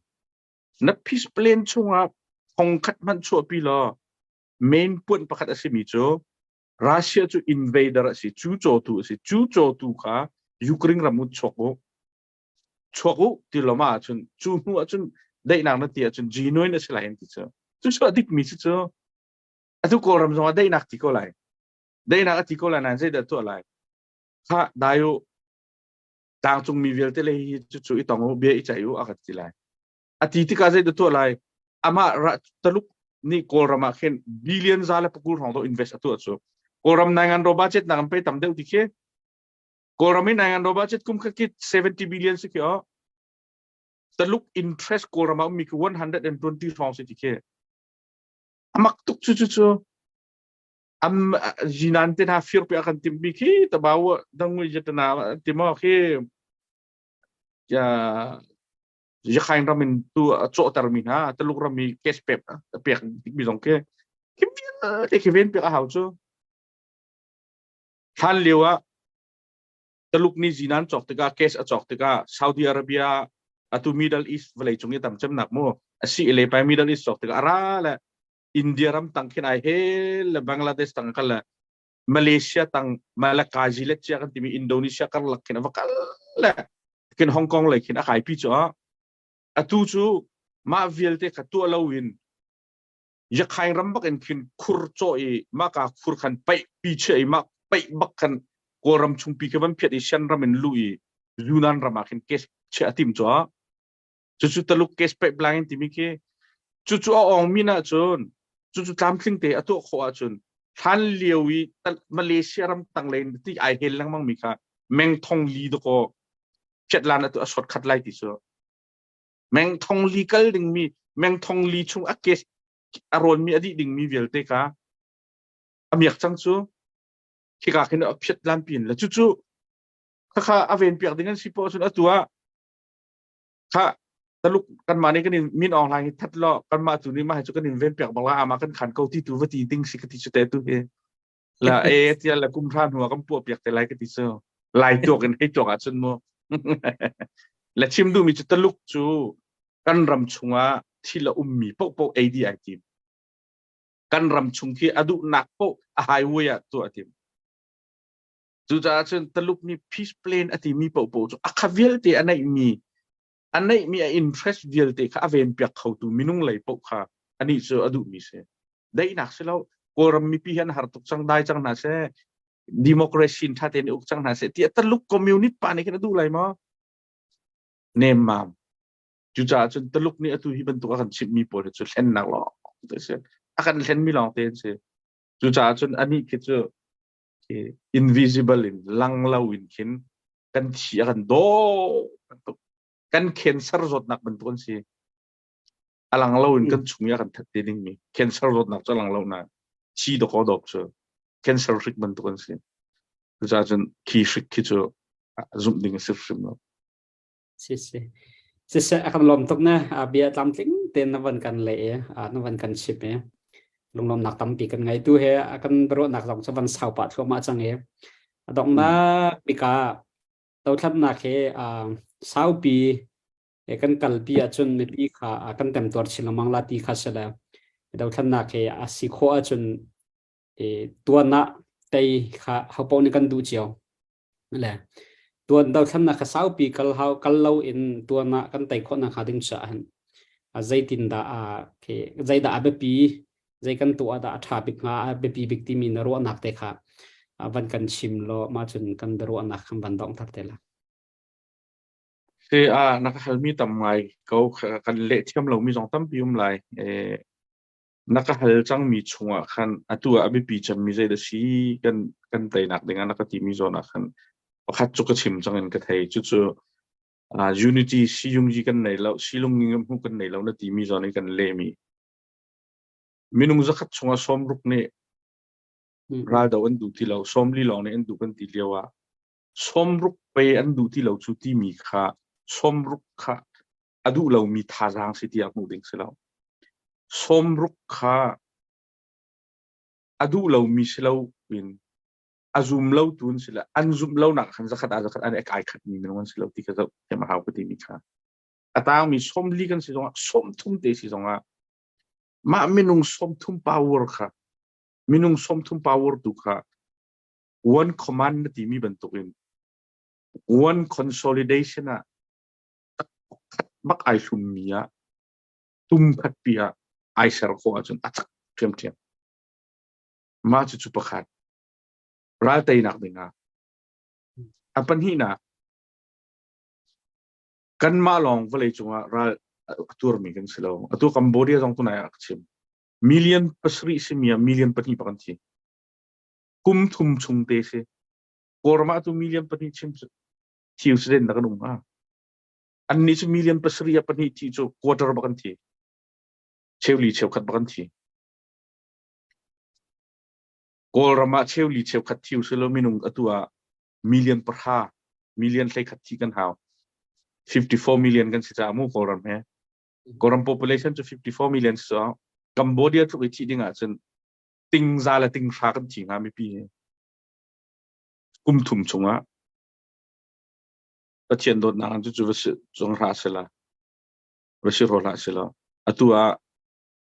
นับพิสเพลนช่วงของขัดมันชัวปีละmain point ประคัตอาศัยมิโจรัสเซียจะ invader สิจู่โจตุค่ะยูเครนรามุดช็อกที่เรามาจนจู่หัวจนได้นางนัดเดียจนจีนวยนั่นสิไรเห็นที่เจอจู่อดีตมิสิเจอทุกคนรำสมาได้นักที่ก็ไรได้นักที่ก็ไรนั่นจะได้ตัวอะไรข้าได้ ต่างจงมีเวลเตเลยจุอีตองโอเบียอีใจอยู่อากัดสิไลอดีที่กาเซตัวอะไรอามาตลุกนี่โกรมาเข็นบิลเลียนซาเลปกูของตัวอินเวสต์ตัวสุโกรมนายงานโรบาเจ็ตนางไปทำเดียวที่เคโกรมินายงานโรบาเจ็ตคุ้มคิด70 billionสิเคอ๋อตลุกอินเทรสโกรมามีคือ120 francsสิเคอามักตุกจุjinan na fir pe akan timbi ki tabawa dang wi jetana timo ki ya khain ramin tu cho termina teluk rami kes pep pe bi dong ke kim te ke ven pe ha chu khan lewa teluk ni jinan chok te ka kes a chok te ka Saudi Arabia atu Middle East velai chung tam cham nak mo si ele pa Middle East chok te ka ara la India ram tang khin ai he la Bangladesh tang kala Malaysia tang Malacca let chia kan timi Indonesia kar lakin avakal la kin Hong Kong lai kin akai pi cho atu chu ma vielte ka tu lawin ya khai ram bak en kin khur cho e ma ka khur khan pai pi che ma pai bak khan ko ram chung pi ke ban phet e shan ram en lui yunan ram khin kes che atim cho chu taluk kes pai blind timi ke chu ong mina chon chu tam thing te atu kho a chunท่านเลียววิมาเลเซียรำตังเลนที่ไอเฮลลังมั่งมีค่ะแมงทองลีดก็เจ็ดล้านตัวสดขัดไล่ติดเสือแมงทองลีกัลดึงมีแมงทองลีชุงอักเกสอารมณ์มีอดีตดึงมีเวลเตค่ะอเมียกจังซูที่กาขึ้นเจ็ดล้านปีนแล้วจู่ข้าอเวนเปียกดึงกันสิโปสุนตัวข้าตลุกกันมานี่ก็นี่มินออนไลน์ทัดล้อกันมาจุนี่มาให้จุกันนี่เวนเปียกบอกว่าอามากันขันเกาที่ตัวว่าตีติ้งสิกติจุดเตตุเอละที่ละกุมท่านหัวกันปวดเปียกแต่ไรก็ติเซอร์ลายตัวกันให้จอกอ่ะจนโมและชิมดูมีจุดตลุกจูกันรำชุงว่าที่ละมีโป๊ะเอดีไอทีมกันรำชุงที่อดุนักโป๊ะไฮเวย์ตัวทีมจูจ้าจนตลุกมีพีชเพลนอติมีโป๊ะจูอักขวิลเตอันไหนมีอินเทรสเดียลเตค่ะเวนเปียกเขาตูมินุ่งไหลปกค่ะอันนี้เจออดูมีเสได้นักเสียแล้วโกรมมีพิฮันหาตุกจังได้จังน่าเสดิโมคราซีนท่าเตนอุกจังน่าเสที่ตลุกคอมมิวนิสต์ปานี่กันดูไรมั้งเนมมามจุจ้าจนตลุกนี่อตุฮิบันตุกันชิมมีปวดจุเล่นนักหรอกแต่เสอาการเล่นมีลองเตนเสจุจ้าจนอันนี้คิดว่า invisible in ลังเล่าวินขินกันเฉียกันโดกันเคนเซอร์รถนักบรรทุกสิอลังเล่าอินกันชุ่มยากันทัดเดิ้งมีเคนเซอร์รถนักจะลังเล่านะชีดอกดอกเจอเคนเซอร์ริกบรรทุกสิก็จะจนคีริกคิดว่าซุ่มดิ้งสิบสิบเนาะสิอาการลมตกนะเบียร์ตามทิ้งเต้นนวันกันเละนวันกันชิบเนี่ยลงลมหนักตั้มปีกันไงตัวเฮอาการบรรลุหนักสองสวันเสาร์ปัดเข้ามาจังเฮดอกน้าปีกาเราทำหนักเฮเสาปีกันกัลปีอาจนไม่ปีขากันเต็มตัวชิลมังลาตีขาเสแล้วเราทำหนักเฮสิโคอาจนตัวน่ะไตขาเขาปนกันดูเจียวนั่นแหละตัวเราทำหนักเสาปีกัลเราอินตัวน่ะกันไตคนน่ะขาดึงฉะหันใจตินดาใจดาเบปีใจกันตัวดาชาบิกงาเบปีบิกตีมีนรัวหนักเตะขาวันกันชิมโลมาจนกันรัวหนักคำบันดองทัดเตละนักฮัลมีทำไงเขากันเละเทียมเรามีสองตั้มปีมไรนักฮัลจังมีช่วงขันตัวอเบปีจำมีใจเดชีกันไตนักdenganนักทีมีโซนขันขัดจุกชิมจังเงินกระไทยจู่unity ซียุงจีกันไหนแล้วซีลุงยิงมุกันไหนแล้วนักทีมีโซนกันเละมีนุ่งจะขัดช่วงสมรุกเนี่ยราดาวันดูที่เราสมลีเราเนี่ยอันดูกันทีเดียวว่าสมรุกไปอันดูที่เราชุดที่มีค่าสมรุกค่ะอดูเรามีท่าทางสิที่อยากมูดิ้งสิเราสมรุกค่ะอดูเรามีสิเราเป็นอาซุมเราตุนสิละอันซุมเราหนักขันสักขัดอาจจะขัดอันเอกไอขัดมีมันวันสิเราที่เขาจะเห็นมาหาปฏิมีค่ะอาตามีสมลีกันสิตรงอ่ะสมทุ่มเตสิตรงอ่ะมาไม่นุ่งสมทุ่ม power ค่ะไม่นุ่งสมทุ่ม power ดูค่ะ one command ที่มีบรรทุกอิน one consolidation อ่ะบักไอซุมมีอ่ะตุ้มขัดปีอ่ะไอเซอร์โคอาจจะอัดเทียมมาจุดประคัดรัฐไทยนักดิ่งอ่ะอันนี้นะ กันมาลองก็เลยจงว่าตัวมีกันสิเราตัวกัมพูชาต้องตัวไหนอักชิมมิลเลียนปัสริสิมีมิลเลียนปนิปันทีกุมทุมชุงเตเสกอร์มาตัวมิลเลียนปนิชิมทิวสเดนนักนุ่มอันนี้จะมิลเลียนปัสริยปนิที่จะควอเตอร์บักันทีเชลลีเชลขัดบักันทีกอร์มาเชลลีเชลขัดทิวสโลมินุงตัวมิลเลียนปะฮามิลเลียนใส่ขัดที่กันหาว54 million kan si Jamu koram he koram population to 54 million so Cambodia to ichi dinga chen ting zala ting fa kan chi nga mi pi kum thum chunga ta chen dot na ju ju se jong ra se la wa si ro la se la atua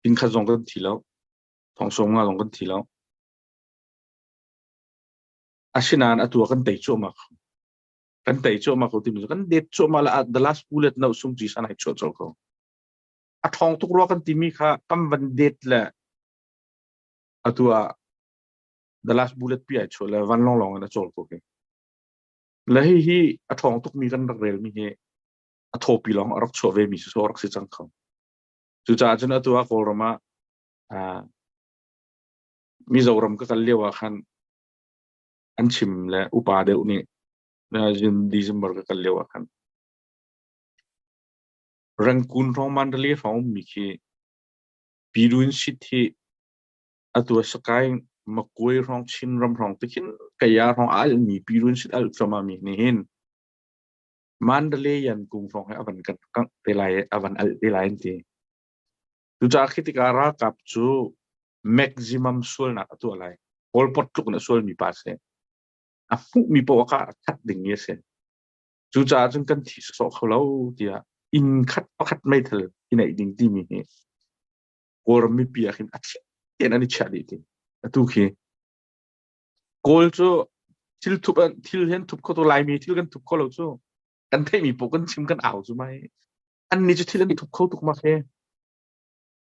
pin kha jong kan thi lo thong song nga jong kan thi lo asinan atua kan dei chu ma kan dei chu ma ko ti mi kan det chu ma la the last bullet na sum ji san hai chu chu ko a thong tuk ro kan ti mi kha kam van det la atua the last bullet pi ai chu la van long long na chol ko ke la hi a thong tuk mi kan rak rel mi he a tho pi long arak chu ve mi so rak si chang khang chu cha chun atua ko rama a mi zoram ka kal lewa khan an chim la upa de ni na jin December ka kal lewa khan rangkun rong mandali rong mi ki pirun sithi atua sakai makoi rong chin ram rong tikin kaya rong al mi pirun sit al sama mi ni hin mandale yan kung rong hai avan kan kang telai avan al telai ti tu cha khitikara kap chu maximum sul na atu alai pol pot tuk na sul mi pa se a fu mi po ka khat ding ye se chu cha chung kan thi so khlo tia in khat mai thal inai ding ti mi he kor mi pia khin achi en ani chali ti atu khi kol chu thil hen thup ko to lai mi thil kan thup ko lo chu kan thei mi po kan chim kan aw chu mai an ni chu thil an thup ko tuk ma khe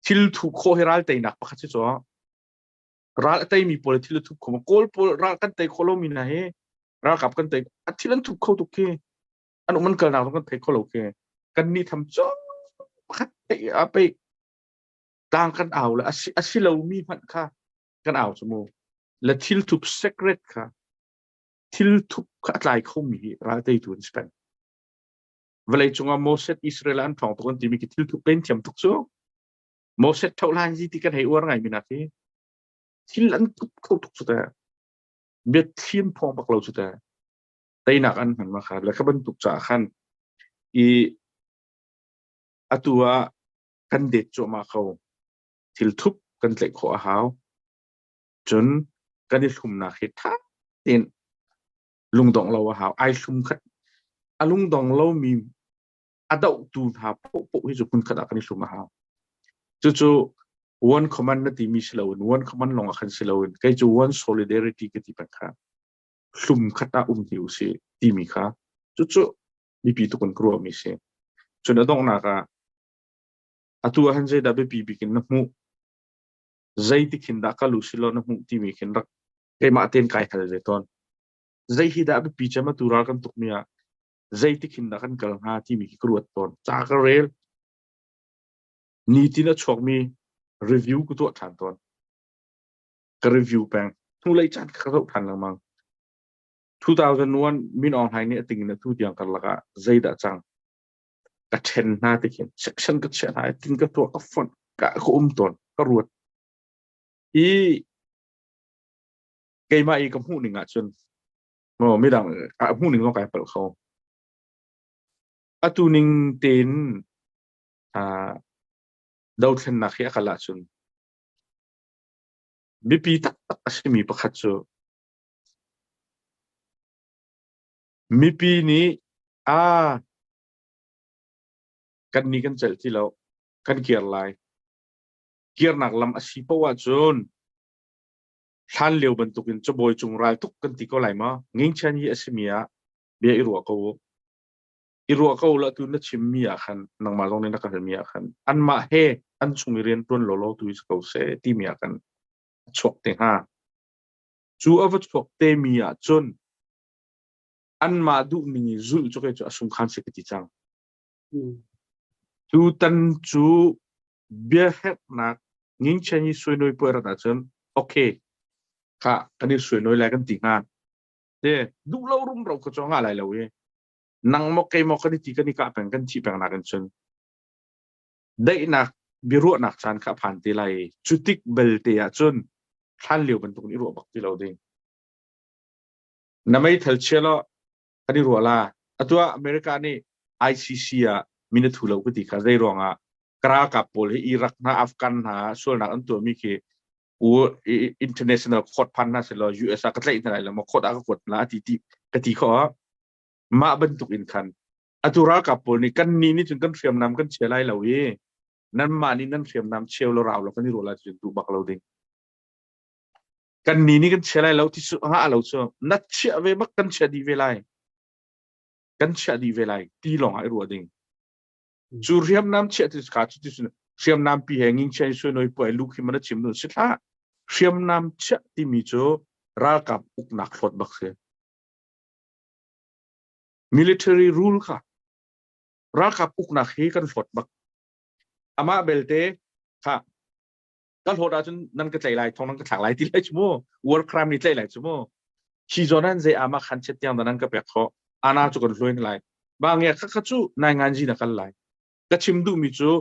thil thup ko heral te nak pakhat chu ral te mi po thil thup ko kol po ral kan te kholo mi na he ral kap kan te thil an thup ko tuk ke an man kal na kan te kholo ke kan ni tham chu pakhat te a pe tang kan aw la asi lo mi phat kha kan aw chu mo la thil thup secret kha thil thup kha tlai kho mi ral te tu span velai chunga moset Israel an thong ton ti mi ki thil thup pen thiam tuk chu moset thau lan ji ti kan hei war ngai mi na ti thil an thup kho tuk chu ta be thim phong bak lo chu ta tai nak an han ma kha la kha ban tuk cha khan i atua kan det chu ma kho thil thup kan tlek kho a haw chun kan i hlum na khe tha tin lungdong lo a haw ai hlum khat alung dong lo mi adau tu ha po hi chu kun khat a kan i hlum a haw chu one command na ti mi silawin one command long akhan silawin kai chu one solidarity ke ti pan kha hlum khata hiu se ti mi kha chu mi pi to kon kro mi se chu na dong na ka atu han je da be pi kin na mu zai ti khin da ka lu silo na mu ti mi khin rak kai ma ten kai khal je ton zai hi da be pi chama tura kan tuk mia zai ti khin da kan kal ha ti mi ki kruat ton cha ka rel ni ti na chok mi review ku to than ton ka review pang thu lai chan ka ro than lang mang 2001 min on hai ne ting na thu tiang kar laka zai da chang ka then na ti khin section ka chen hai tin ka to ka fon ka ko ton ka ruat i kai ma i ka hu ni nga chun mo mi dang ka hu ni ngong kai pel kho atu ning ten a dau then na khia kala chun BP tak asimi pakhat chu mipi ni kan ni kan chal ti lo kan kiar lai kiar nak lam asi pawa chun hlan leu ban tukin cho boy chung rai tuk kan ti ko lai ma nging chan hi asimia bia irua ko la tu na chim mi a khan nang ma jong ni na ka mi a khan an ma he an chung rian ton lo lo tu is ko se ti mi a khan chok te ha chu ava chok te mi a chun an ma du ni zul cho ke chu asum khan se ti chang จูตันจูเบียเฮกนักงิงเชนี่สวยน้อยปวยระดับจนโอเคค่ะกันนี่สวยน้อยแล้วกันติงานเด้ดูเรารุมเราก็จ้องอะไรแล้วเว้ยนังมอกเกมอกกันที่กันนี่กะเป็นกันที่เป็นนักกันจนได้นักบิรุนักชันขับผ่านทีไรจุดติกเบลเตียจนท่านเลี้ยวเป็นตรงนี้รัวบักที่เราเด้งนั่นไม่ทันเชื่อแล้วกันนี่รัวละตัวอเมริกานี่ ICC อ่ะมินทูเราก็ติดกันได้รองอ่ะกรากับโปลอิรักนะอัฟกันนะส่วนนักอันตัวมีคือinternational court พันนะเสร็จแล้ว US ก็ได้อินเทอร์เน็ตแล้วมาโคตรก็กดละทีที่กติกามาบรรทุกอินคันอัตุรากับโปลนี่กันนี่จนกันเทียมน้ำกันเชียร์ไรเราเว้ยนั่นมานี่นั่นเทียมน้ำเชียวเราเรากันนี่รัวละจนตัวบักเราเด้งกันนี่กันเชียร์ไรเราที่สุดอ่ะเราชัวนัดเชียร์เว้ยมักกันเชียร์ดีเวลากันเชียร์ดีเวลาตีหลงไอ้รัวเด้งจูเรียมน้ำเชียร์ที่ขาดที่สุดเรียมน้ำปีแห่งยิงเชียร์ส่วนน้อยป่วยลูกที่มันชิมนู่นสิท่าเรียมน้ำเชียร์ที่มีโจรักกับอุกนักฟดบักเสีย military rule ค่ะรักกับอุกนักให้กันฟดบักอามาเบลเต้ค่ะก็โหดอาจนนั่นก็ใจลายทองนั่นก็ถักลายที่ไรชั่วโมง war crime นี่ใจลายชั่วโมงชีจอนั้นเจอามาขันเช็ดยังนั่นก็เปียกเขาอาณาจุกันรวยนี่ไรบางอย่างข้าจูนายงานจีนักอะไรก็ชิมดูมิจู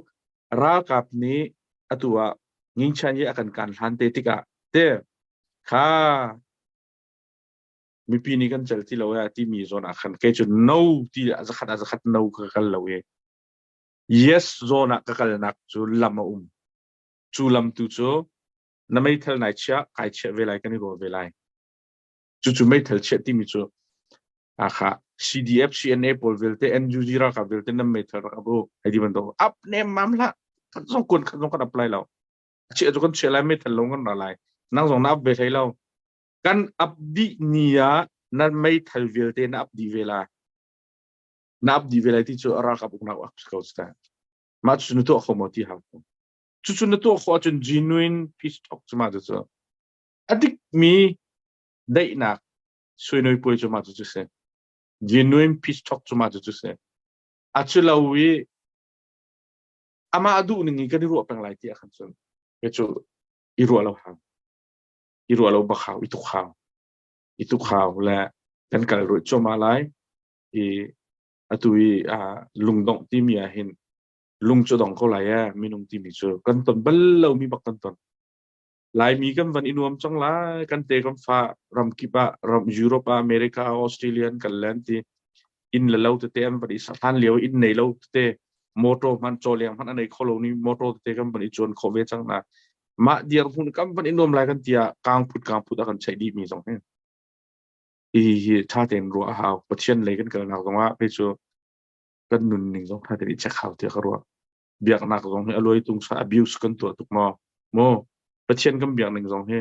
รักกับนี้ตัวงิงชันยี่อาการการหันเตติกาเต้ค่ะมีปีนี้กันเจอที่เราที่มีโซนอาคันแค่จุด no ที่อาจจะขัด no ก็กันเราyes โซนก็กันนักจูลำมาจูลำตุจูนั่นไม่เท่าไหร่เชื่อใครเชื่อเวลากันนี่รู้เวลาจูไม่เท่าเชื่อที่มีจูค่ะ CDF CNA พอเวลเต้ NUG รักกับเวลเต้นั่นไม่เท่ากับบุไอ้ที่มันโตอัพเนี่ยมัมละขั้นสองคนอัพไลน์เราเชื่อจุกันเชื่ออะไรไม่เท่าลงกันอะไรนั่งสองนับเวทีเรากันอัพดีเนี่ยนั่นไม่เท่าเวลเต้นับดีเวลานับดีเวลาที่จูรักกับบุกนักอัพสเกลสต์มาจุดนู้นตัวเขาหมดที่ครับจุดนู้นตัวเขาจน genuine peace talk จะมาจุดนู้นอดีตมีได้นักช่วยหน่อยป่วยจะมาจุดนู้นgenuine peace talk จะมาจุดนู้นอาจจะเราอามาดูหนึ่งก็ได้รู้เป็นอะไรที่อาคันส่วนก็จะอีรัวเราหาอีรัวเราบักข่าวอีตุข่าวและกันกันรู้จมาไลตุยลุงดงที่มีเห็นลุงจะดองเขาไรมีนุ่งที่มีเจอกันตอนบัลเรามีบักกันตอนหลายมีกันวันอินวมจังหลายกันเตะกันฟ้ารำกิบะรำยุโรปอเมริกาออสเตรเลียกันแลนที่อินเลวเตะอันบัดสถานเลี้ยวอินในเลวเตะมอเตอร์มันโจเลียงมันอันในโคโลนีมอเตอร์เตะกันบัดจวนโคเวจังนะมาเดียร์หุ่นกันวันอินวมหลายกันที่กางพุดกันใช้ดีมีสองเนี่ยถ้าเต็นรัวหาวประเทศเลยกันเราตรงว่าไปชัวกันนุนหนึ่งสองถ้าเต็นเช็คข่าวเที่ยวรัวเบียกนักตรงนี้อร่อยตรงซา abuse กันตัวตุกโมประเทศกันเบียกหนึ่งสองเฮ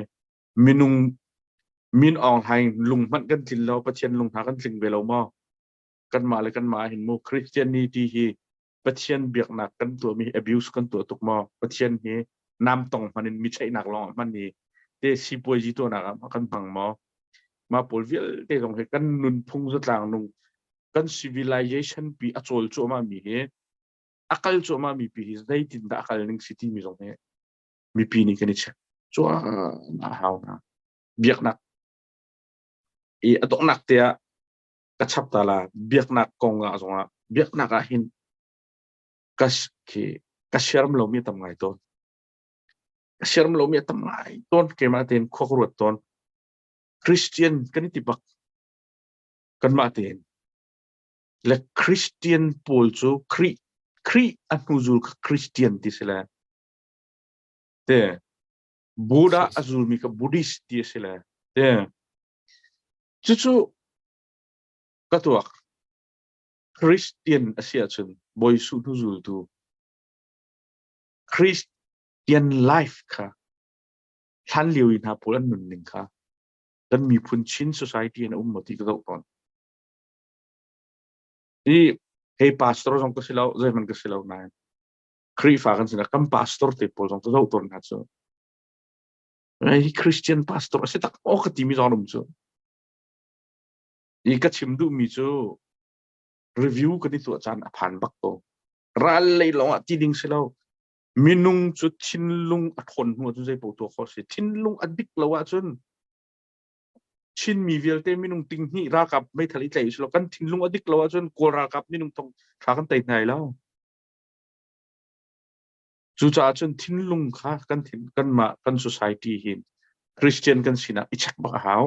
มินอองไฮลุงมันกันทิ้งเราประเทศลุงหากันทิ้งไปเรากันมาเลยกันมาเห็นโมคริสเตียนนี่ที่ประเทศเบียกนักกันตัวมี abuse กันตัวตุกประเทศนี้น้ำตรงมันมีใช่นักลองมันนี่เดซิปวยจีตัวนักกันพังมาพอวิลเตตรงกันนุนพุ่งสุดหลังนุงกัน civilization ปีอัจฉริยะมามีอักลจัวมามีปีได้ติดอักลหนึ่งสิที่มีตรงนี้มีปีนี้กันนี่เช่จัวน่าหาวนะเบียกนักอัตโนนักเตียกระชับตาลาเบียกนักกงอ่ะสงอ่ะเบียกนักอ่ะหินกัสเชอร์มโลมีทำไงต้นกัสเชอร์มโลมีทำไงต้นเกี่ยมาเต็นขวกรวดต้นคริสเตียนกันนี่ติบักกันมาเต็นและคริสเตียนปูลจูครีอันนูจูคริสเตียนที่เสละเต้บูดาอัจูมีกับบูดิสที่เสละเต้จู่ก็ตัวคริสเตียนอาเซียนบอยสุนูจูตูคริสเตียนไลฟ์ค่ะท่านเลี้ยวอินหาพูดอันหนึ่งค่ะdan mi pun chin society na ummati ka daw ton hey pastor jong ko silaw man ko silaw na kri fa kan sila kam pastor te po jong to daw ton na so ay Christian pastor kasi tak o ka timi jong so ka chimdu mi so review ka dito chan aphan bak to รัลเลยลงอ่ะที่ดิ่งเสียแล้วมินุงจุดชินลุงอัดคนหัวจุดใจปวดตัวเขาสิชินลุงอัดดิกแล้วว่าจนชินมีเวลเต้มินุงติงนี่รากับไม่ทะเลใจสุดแล้วกันชินลุงอัดดิกแล้วว่าจนกลัวรากับมินุงต้องขากันเตะไหนแล้วจู่จ้าจนชินลุงค่ะกันทินกันมากัน society หินคริสเตียนกันสินะอิชักบักหาว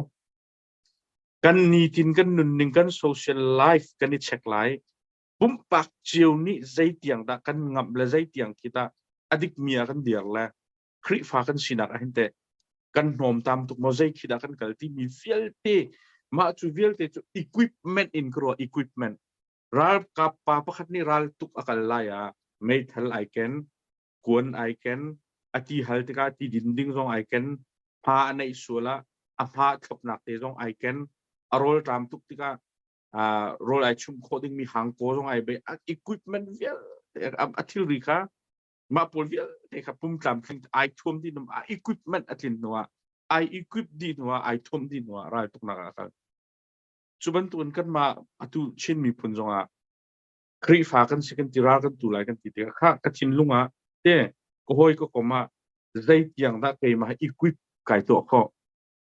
กันนีตินกันนุนนิงกัน social life กันอิชักไลปุ่มปักเจียวนี่ใจเตียงตากันงับและใจเตียงkita adik mia kan dia la kri fa kan sinak ahinte kan nom tam tuk mo zai khida kan kalti mi fialte ma chu vialte chu equipment in kro equipment ral ka pa pakhat ni ral tuk akal la ya mai thal I can kuan I can ati hal tika ti dinding zong I can pa anai sula apa thop nak te zong I can arol tam tuk tika rol I chum coding mi hang ko zong I be equipment vial atil rikaมาพอเวียเด็กปุ่มตามทิ้งไอทุ่มดินไอequipment อัดลินนัวไอ equip ดินนัวไอทุ่มดินนัวรายตุกนักกันจุบันตุนกันมาตุชินมีผลจงอ่ะครีฟ้ากันสิกันตีรากันตุไลกันตีเดียข้ากันชินลุงอ่ะเด้ก็ห้อยก็ก็มาใจยังได้ไปมา equip ไก่ตัวเขา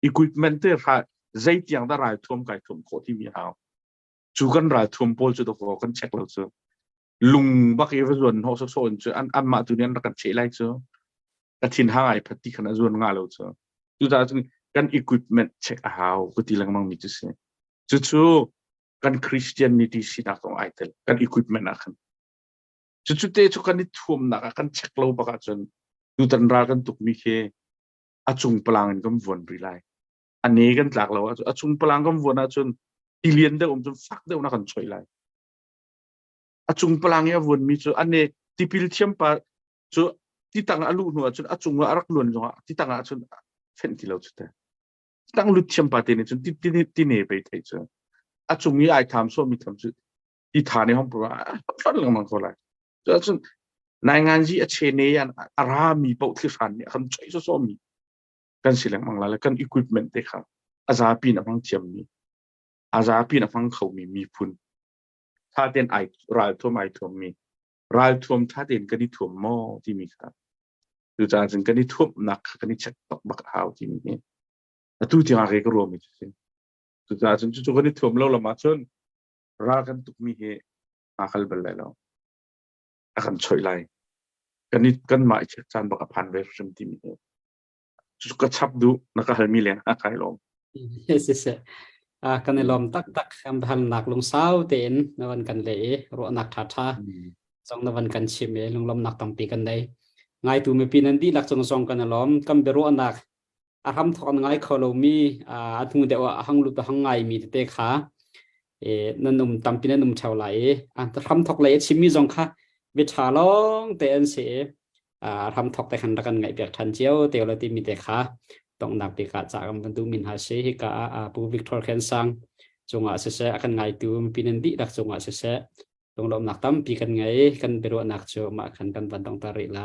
equipment เด้ค่ะใจยังได้รายทุ่มไก่ทุ่มโคที่มีหาวจูกันรายทุ่มโพลจุดตัวกันเช็คแล้วเจอลุงบักเอฟส่วนหัวโซนเจออันมาตัวนี้นักเชลัยเจอกระทินห้างไอพัดที่ขณะส่วนงานเราเจอจุดนั้นกัน equipment เช็คหาวก็ตีลังมังมีจุดเสียจุดกัน Christianity สินักของไอเทลกัน equipment นักจุดเตจุกันนี่ทุ่มนักกันเช็คเราบักจนดูตันรากันตุกมีเคอาจุงพลังกันวนไปไลอันนี้กันหลักเราอาจุงพลังกันวนจนตีเลียนเดิมจนฟักเดิมนักกันช่วยไลอาจุงพลังเนี่ยวนมีจุอันนี้ที่พิลเทียมปะจุที่ตั้งอาลูนัวจุอาจุงว่ารักล้วนจังอ่ะที่ตั้งอาจุนเฟ้นที่เราจุดแต่ตั้งลุดเทียมปะเตนี่จุที่เนี่ยไปไทยจุอาจุงนี้ไอทำส่วนมีทำจุที่ฐานในห้องปราฟันลังมังคนไรจุอาจุนในงานที่เชนเนียนอารามีเป้าที่ฟันเนี่ยคำช่วยส่วนมีกันสิลังมังแล้วกัน equipment เด็กครับอาซาปีนับฟังเทียมมีอาซาปีนับฟังเขามีพุนถ้าเด่นไอรายทั่วไอทั่วมีรายทั่วถ้าเด่นก็ได้ทั่วหม้อที่มีครับดูจานจึงก็ได้ทั่วหนักก็ได้เช็คตกบักหาวที่มีเนี่ยตู้ที่อะไรก็รวมอีกสิ่งดูจานจึงจู่ๆก็ได้ทั่วเราละมาจนรากันตุกมีเหอาคัลเบลแล้วอาคันช่วยไล่กันนี่กันมาอีกจานบักพันเวฟซึ่งที่มีเนี่ยจู่ๆก็ชับดูนักฮัลมีเลี้ยงอาใครลงกันในลมตักคำพันหนักลงเศร้าเต็นในวันกันเละรัวหนักท่าสองในวันกันชิมเอลงลมหนักตั้งปีกันได้ไงตัวไม่ปีนันดีหลักสองกันในลมกันเบรัวหนักอาทำทอนไงเขาเรามีทุ่งเดียวหังลุดหังไงมีเตะขานั่นนุ่มตั้งปีนั้นนุ่มชาวไหลทำทอกไหลชิมมีจงค่ะวิชาลองเตนเสียทำทอกแต่ขันตะกันไงเปียกทันเจียวเตียวเราตีมีเตะขาต้องนักปีกาจากกันดูมินหาเสียกาปูวิกตอร์เคนซังจงอาเสะอากันไงตัวปีนันดีดักจงอาเสะตรงลมนักตั้มปีกันไงกันเบรัวนักโจมากันบันต้องตาริไล